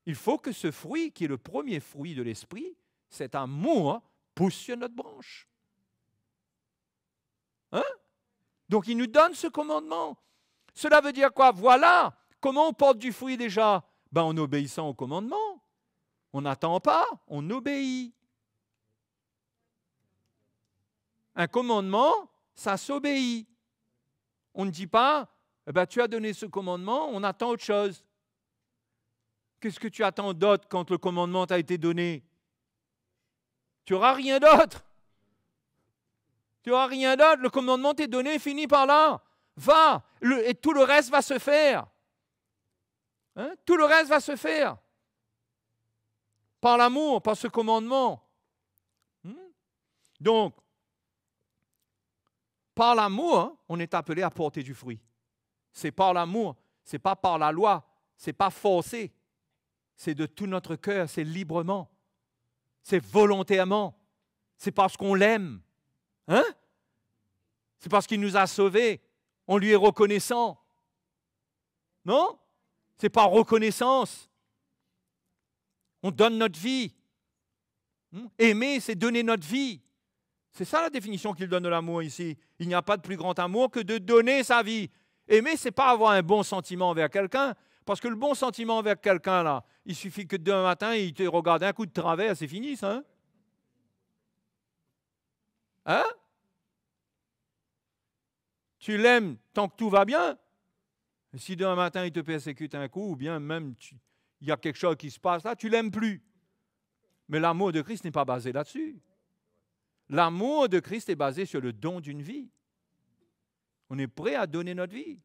il faut que ce fruit, qui est le premier fruit de l'esprit, cet amour, pousse sur notre branche. Hein? Donc il nous donne ce commandement. Cela veut dire quoi? Voilà comment on porte du fruit déjà. Ben, en obéissant au commandement. On n'attend pas, on obéit. Un commandement, ça s'obéit. On ne dit pas, eh ben, tu as donné ce commandement, on attend autre chose. Qu'est-ce que tu attends d'autre quand le commandement t'a été donné? Tu n'auras rien d'autre. Tu n'auras rien d'autre. Le commandement t'est donné, fini par là. Va, et tout le reste va se faire. Hein? Tout le reste va se faire. Par l'amour, par ce commandement. Donc, par l'amour, on est appelé à porter du fruit. C'est par l'amour, ce n'est pas par la loi, ce n'est pas forcé. C'est de tout notre cœur, c'est librement. C'est volontairement. C'est parce qu'on l'aime. Hein? C'est parce qu'il nous a sauvés. On lui est reconnaissant. Non? C'est par reconnaissance. On donne notre vie. Aimer, c'est donner notre vie. C'est ça la définition qu'il donne de l'amour ici. Il n'y a pas de plus grand amour que de donner sa vie. Aimer, ce n'est pas avoir un bon sentiment envers quelqu'un. Parce que le bon sentiment envers quelqu'un, là, il suffit que demain matin, il te regarde un coup de travers, c'est fini, ça. Hein? Hein? Tu l'aimes tant que tout va bien. Et si demain matin, il te persécute un coup, ou bien même il y a quelque chose qui se passe là, tu ne l'aimes plus. Mais l'amour de Christ n'est pas basé là-dessus. L'amour de Christ est basé sur le don d'une vie. On est prêt à donner notre vie.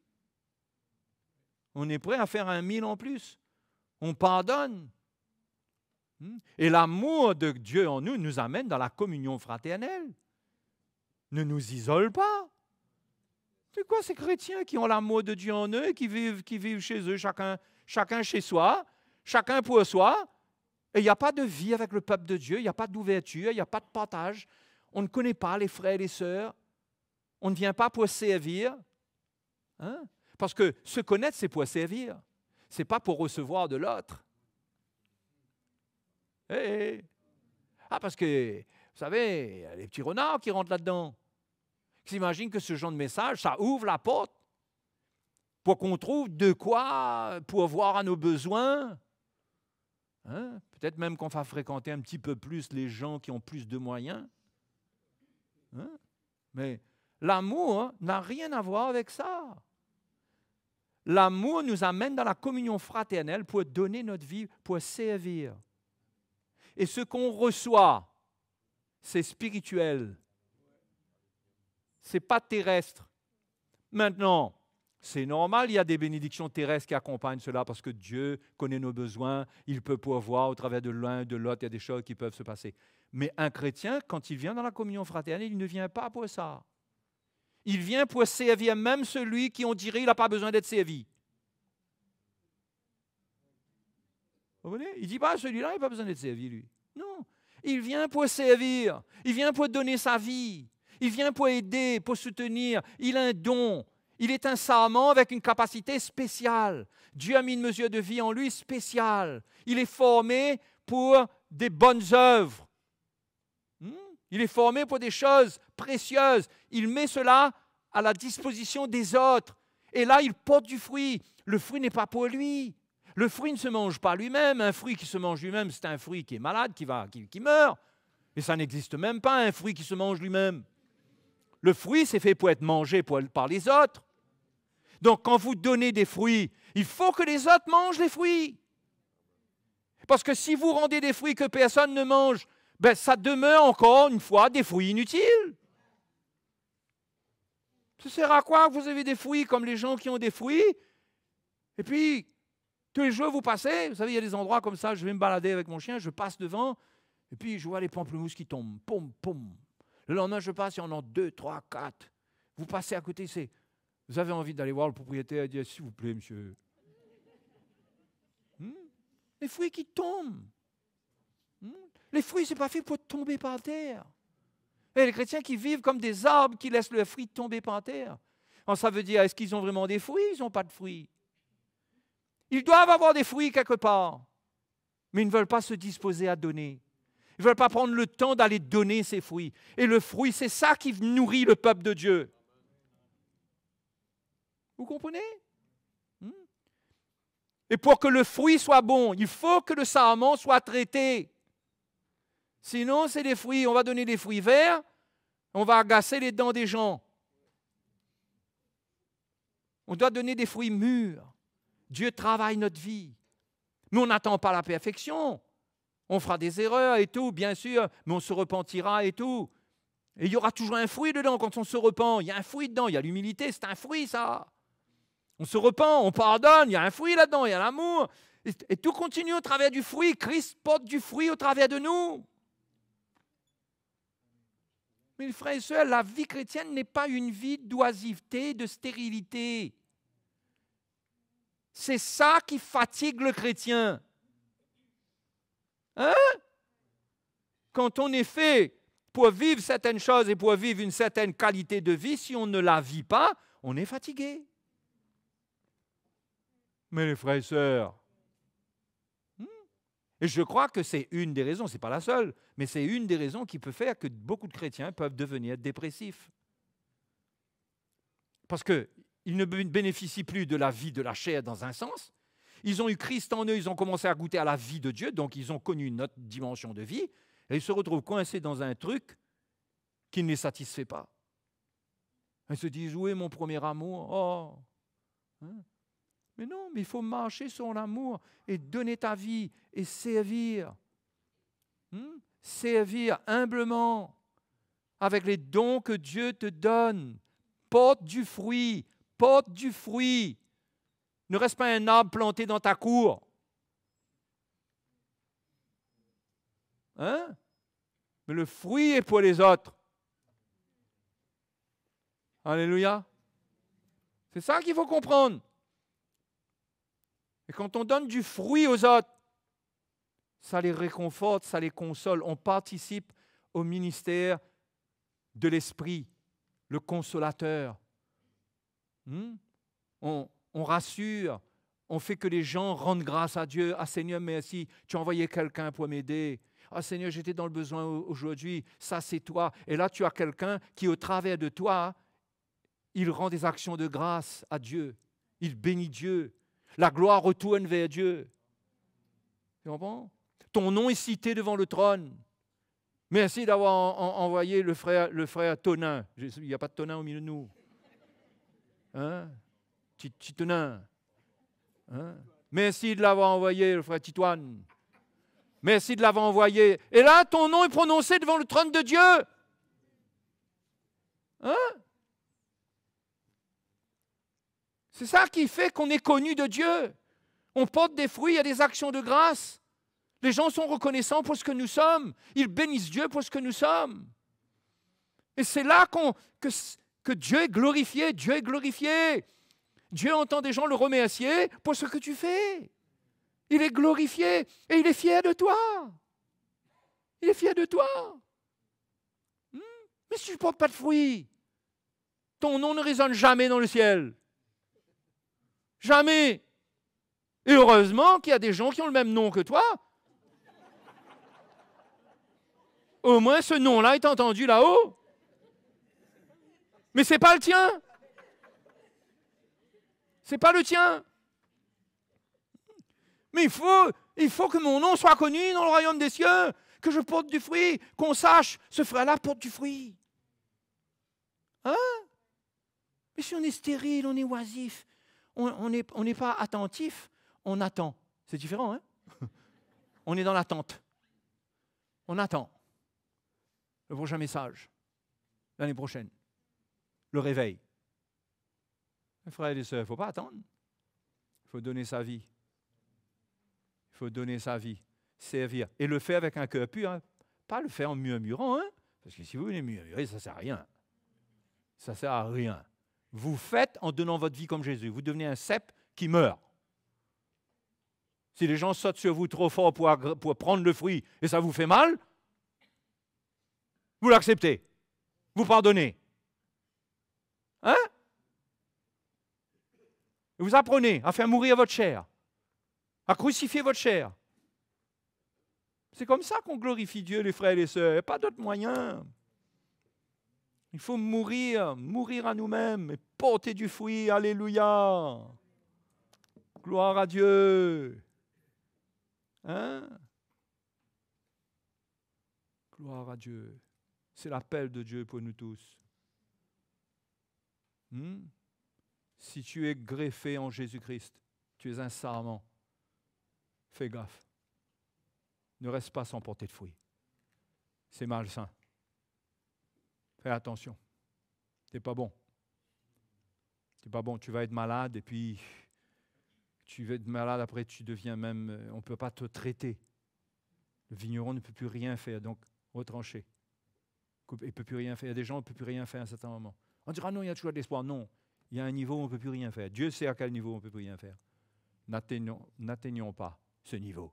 On est prêt à faire 1000 en plus. On pardonne. Et l'amour de Dieu en nous nous amène dans la communion fraternelle. Ne nous isole pas. C'est quoi ces chrétiens qui ont l'amour de Dieu en eux, qui vivent chez eux, chacun chez soi, chacun pour soi, et il n'y a pas de vie avec le peuple de Dieu, il n'y a pas d'ouverture, il n'y a pas de partage. On ne connaît pas les frères et les sœurs. On ne vient pas pour servir. Hein? Parce que se connaître, c'est pour servir. Ce n'est pas pour recevoir de l'autre. Hey. Ah, parce que, vous savez, il y a les petits renards qui rentrent là-dedans. Qui s'imaginent que ce genre de message, ça ouvre la porte pour qu'on trouve de quoi pourvoir à nos besoins. Hein? Peut-être même qu'on va fréquenter un petit peu plus les gens qui ont plus de moyens. Hein? Mais l'amour n'a rien à voir avec ça. L'amour nous amène dans la communion fraternelle pour donner notre vie, pour servir. Et ce qu'on reçoit, c'est spirituel. Ce n'est pas terrestre. Maintenant, c'est normal, il y a des bénédictions terrestres qui accompagnent cela parce que Dieu connaît nos besoins, il peut pourvoir au travers de l'un, de l'autre, il y a des choses qui peuvent se passer. Mais un chrétien, quand il vient dans la communion fraternelle, il ne vient pas pour ça. Il vient pour servir même celui qui, on dirait, il n'a pas besoin d'être servi. Vous voyez? Il ne dit pas, celui-là, il n'a pas besoin d'être servi, lui. Non, il vient pour servir, il vient pour donner sa vie, il vient pour aider, pour soutenir, il a un don. Il est un sarment avec une capacité spéciale. Dieu a mis une mesure de vie en lui spéciale. Il est formé pour des bonnes œuvres. Il est formé pour des choses précieuses. Il met cela à la disposition des autres. Et là, il porte du fruit. Le fruit n'est pas pour lui. Le fruit ne se mange pas lui-même. Un fruit qui se mange lui-même, c'est un fruit qui est malade, qui meurt. Et ça n'existe même pas, un fruit qui se mange lui-même. Le fruit, c'est fait pour être mangé par les autres. Donc, quand vous donnez des fruits, il faut que les autres mangent les fruits. Parce que si vous rendez des fruits que personne ne mange, ben, ça demeure encore une fois des fruits inutiles. Ça sert à quoi que vous avez des fruits comme les gens qui ont des fruits? Et puis, tous les jours, vous passez, vous savez, il y a des endroits comme ça, je vais me balader avec mon chien, je passe devant, et puis je vois les pamplemousses qui tombent, pom, pom. Le lendemain, je passe, il y en a 2, 3, 4. Vous passez à côté, vous avez envie d'aller voir le propriétaire et dire, s'il vous plaît, monsieur. Les fruits qui tombent. Les fruits, ce n'est pas fait pour tomber par terre. Et les chrétiens qui vivent comme des arbres qui laissent leurs fruits tomber par terre. Alors, ça veut dire, est-ce qu'ils ont vraiment des fruits? Ils n'ont pas de fruits. Ils doivent avoir des fruits quelque part, mais ils ne veulent pas se disposer à donner. Ils ne veulent pas prendre le temps d'aller donner ces fruits. Et le fruit, c'est ça qui nourrit le peuple de Dieu. Vous comprenez? Et pour que le fruit soit bon, il faut que le sarment soit traité. Sinon, c'est des fruits, on va donner des fruits verts, on va agacer les dents des gens. On doit donner des fruits mûrs. Dieu travaille notre vie. Mais on n'attend pas la perfection. On fera des erreurs et tout, bien sûr, mais on se repentira et tout. Et il y aura toujours un fruit dedans quand on se repent. Il y a un fruit dedans, il y a l'humilité, c'est un fruit ça. On se repent, on pardonne, il y a un fruit là-dedans, il y a l'amour. Et tout continue au travers du fruit. Christ porte du fruit au travers de nous. Mais frères et sœurs, la vie chrétienne n'est pas une vie d'oisiveté, de stérilité. C'est ça qui fatigue le chrétien. Hein? Quand on est fait pour vivre certaines choses et pour vivre une certaine qualité de vie, si on ne la vit pas, on est fatigué. Mais les frères et sœurs, et je crois que c'est une des raisons, ce n'est pas la seule, mais c'est une des raisons qui peut faire que beaucoup de chrétiens peuvent devenir dépressifs. Parce qu'ils ne bénéficient plus de la vie de la chair dans un sens. Ils ont eu Christ en eux, ils ont commencé à goûter à la vie de Dieu, donc ils ont connu une autre dimension de vie, et ils se retrouvent coincés dans un truc qui ne les satisfait pas. Ils se disent, où est mon premier amour? Oh, hein? Mais non, mais il faut marcher sur l'amour et donner ta vie et servir. Servir humblement avec les dons que Dieu te donne. Porte du fruit, porte du fruit. Ne reste pas un arbre planté dans ta cour. Hein? Mais le fruit est pour les autres. Alléluia. C'est ça qu'il faut comprendre. Et quand on donne du fruit aux autres, ça les réconforte, ça les console. On participe au ministère de l'Esprit, le consolateur. On rassure, on fait que les gens rendent grâce à Dieu. Ah Seigneur, merci, tu as envoyé quelqu'un pour m'aider. Ah Seigneur, j'étais dans le besoin aujourd'hui, ça c'est toi. Et là, tu as quelqu'un qui, au travers de toi, il rend des actions de grâce à Dieu. Il bénit Dieu. La gloire retourne vers Dieu. Tu comprends? Ton nom est cité devant le trône. Merci d'avoir envoyé le frère Tonin. Il n'y a pas de Tonin au milieu de nous. Hein? Tonin. Hein? Merci de l'avoir envoyé, le frère Titoine. Merci de l'avoir envoyé. Et là, ton nom est prononcé devant le trône de Dieu. Hein? C'est ça qui fait qu'on est connu de Dieu. On porte des fruits, il y a des actions de grâce. Les gens sont reconnaissants pour ce que nous sommes. Ils bénissent Dieu pour ce que nous sommes. Et c'est là que Dieu est glorifié. Dieu est glorifié. Dieu entend des gens le remercier pour ce que tu fais. Il est glorifié et il est fier de toi. Il est fier de toi. Mais si tu ne portes pas de fruits, ton nom ne résonne jamais dans le ciel. Jamais. Et heureusement qu'il y a des gens qui ont le même nom que toi. Au moins, ce nom-là est entendu là-haut. Mais ce n'est pas le tien. Ce n'est pas le tien. Mais il faut que mon nom soit connu dans le royaume des cieux, que je porte du fruit, qu'on sache, ce frère-là porte du fruit. Hein? Mais si on est stérile, on est oisif, on n'est pas attentif, on attend. C'est différent, hein? On est dans l'attente. On attend le prochain message, l'année prochaine, le réveil. Mes frères et les sœurs, il ne faut pas attendre. Il faut donner sa vie. Il faut donner sa vie. Servir. Et le faire avec un cœur pur. Hein. Pas le faire en murmurant. Hein. Parce que si vous voulez murmurer, ça ne sert à rien. Ça ne sert à rien. Vous faites en donnant votre vie comme Jésus. Vous devenez un cep qui meurt. Si les gens sautent sur vous trop fort pour prendre le fruit et ça vous fait mal, vous l'acceptez. Vous pardonnez. Hein? Vous apprenez à faire mourir votre chair, à crucifier votre chair. C'est comme ça qu'on glorifie Dieu, les frères et les sœurs. Il n'y a pas d'autre moyen. Il faut mourir à nous-mêmes et porter du fruit. Alléluia. Gloire à Dieu. Hein? Gloire à Dieu. C'est l'appel de Dieu pour nous tous. Si tu es greffé en Jésus-Christ, tu es un sarment. Fais gaffe. Ne reste pas sans porter de fruits. C'est malsain. Fais attention. C'est pas bon. C'est pas bon. Tu vas être malade et puis tu vas être malade, après tu deviens même... On ne peut pas te traiter. Le vigneron ne peut plus rien faire, donc retrancher. Il ne peut plus rien faire. Il y a des gens qui ne peuvent plus rien faire à un certain moment. On dira non, il y a toujours de l'espoir. Non, il y a un niveau où on ne peut plus rien faire. Dieu sait à quel niveau on ne peut plus rien faire. N'atteignons pas ce niveau.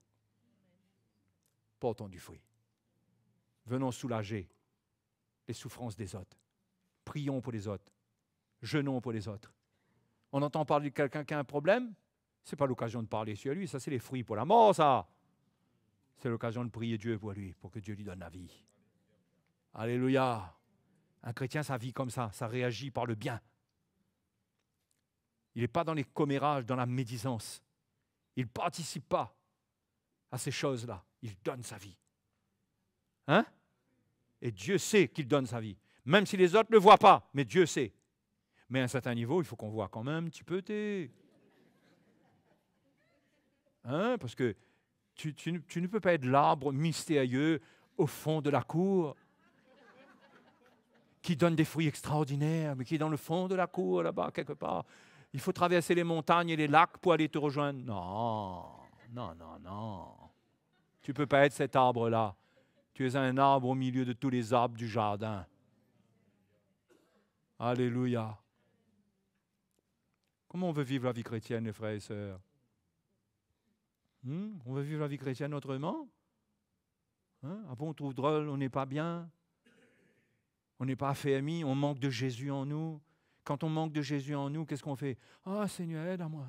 Portons du fruit. Venons soulager les souffrances des autres. Prions pour les autres. Jeûnons pour les autres. On entend parler de quelqu'un qui a un problème, ce n'est pas l'occasion de parler sur lui, ça c'est les fruits pour la mort, ça. C'est l'occasion de prier Dieu pour lui, pour que Dieu lui donne la vie. Alléluia. Un chrétien, ça vit comme ça réagit par le bien. Il n'est pas dans les commérages, dans la médisance. Il ne participe pas à ces choses-là. Il donne sa vie. Hein? Et Dieu sait qu'il donne sa vie. Même si les autres ne le voient pas, mais Dieu sait. Mais à un certain niveau, il faut qu'on voit quand même un petit peu Hein? Parce que tu ne peux pas être l'arbre mystérieux au fond de la cour qui donne des fruits extraordinaires, mais qui est dans le fond de la cour, là-bas, quelque part. Il faut traverser les montagnes et les lacs pour aller te rejoindre. Non. Tu ne peux pas être cet arbre-là. Tu es un arbre au milieu de tous les arbres du jardin. Alléluia. Comment on veut vivre la vie chrétienne, les frères et sœurs? On veut vivre la vie chrétienne autrement? Après, on trouve drôle, on n'est pas bien. On n'est pas affermi, on manque de Jésus en nous. Quand on manque de Jésus en nous, qu'est-ce qu'on fait? Ah, Seigneur, aide-moi,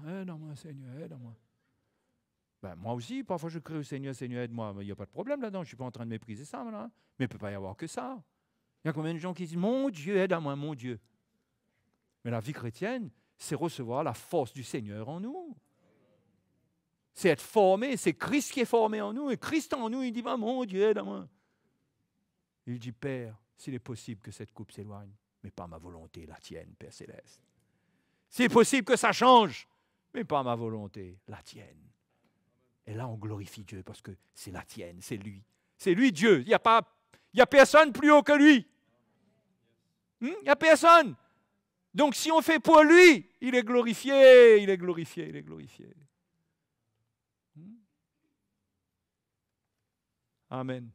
Seigneur, aide-moi. Moi aussi, parfois je crie au Seigneur, Seigneur, aide-moi. Il n'y a pas de problème là-dedans, je ne suis pas en train de mépriser ça. Là. Mais il ne peut pas y avoir que ça. Il y a combien de gens qui disent, mon Dieu, aide-moi, mon Dieu. Mais la vie chrétienne, c'est recevoir la force du Seigneur en nous. C'est être formé, c'est Christ qui est formé en nous. Et Christ en nous, il dit, mon Dieu, aide-moi. Il dit, Père, s'il est possible que cette coupe s'éloigne, mais pas ma volonté, la tienne, Père Céleste. S'il est possible que ça change, mais pas ma volonté, la tienne. Et là, on glorifie Dieu parce que c'est la tienne, c'est lui. C'est lui Dieu. Il n'y a personne plus haut que lui. Il n'y a personne. Donc si on fait pour lui, il est glorifié, il est glorifié, il est glorifié. Amen.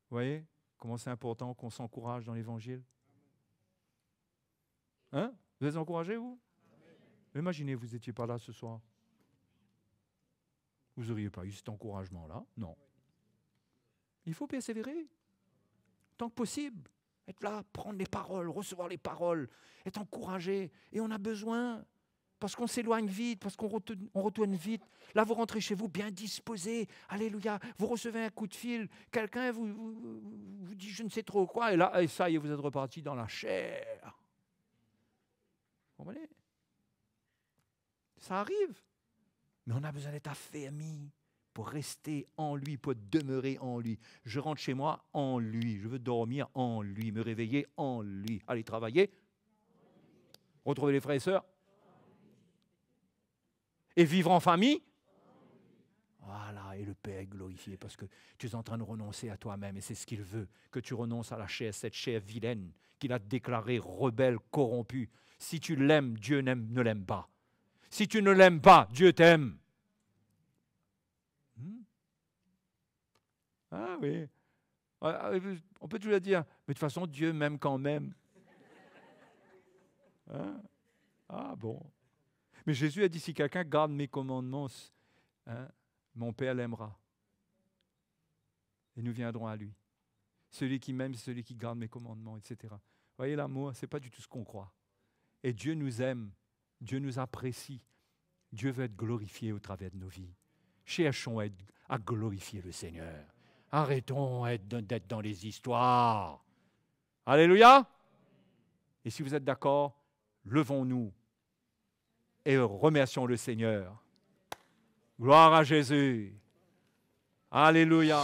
Vous voyez comment c'est important qu'on s'encourage dans l'Évangile? Vous êtes encouragés, vous? Imaginez, vous n'étiez pas là ce soir. Vous n'auriez pas eu cet encouragement-là? Non. Il faut persévérer, tant que possible. Être là, prendre les paroles, recevoir les paroles, être encouragé. Et on a besoin, parce qu'on s'éloigne vite, parce qu'on retourne vite. Là, vous rentrez chez vous bien disposé. Alléluia. Vous recevez un coup de fil. Quelqu'un vous dit je ne sais trop quoi. Et là, et ça y est, vous êtes reparti dans la chair. Vous comprenez? Ça arrive. Mais on a besoin d'être affermi pour rester en lui, pour demeurer en lui. Je rentre chez moi en lui. Je veux dormir en lui, me réveiller en lui. Aller travailler. Retrouver les frères et sœurs. Et vivre en famille. Voilà, et le Père est glorifié parce que tu es en train de renoncer à toi-même et c'est ce qu'il veut, que tu renonces à la chair, cette chair vilaine qu'il a déclarée rebelle, corrompue. Si tu l'aimes, Dieu ne l'aime pas. Si tu ne l'aimes pas, Dieu t'aime. Ah oui. On peut toujours dire, mais de toute façon, Dieu m'aime quand même. Hein? Ah bon. Mais Jésus a dit, si quelqu'un garde mes commandements, hein, mon Père l'aimera. Et nous viendrons à lui. Celui qui m'aime, c'est celui qui garde mes commandements, etc. Vous voyez, l'amour, ce n'est pas du tout ce qu'on croit. Et Dieu nous aime, Dieu nous apprécie. Dieu veut être glorifié au travers de nos vies. Cherchons à glorifier le Seigneur. Arrêtons d'être dans les histoires. Alléluia. Et si vous êtes d'accord, levons-nous et remercions le Seigneur. Gloire à Jésus. Alléluia.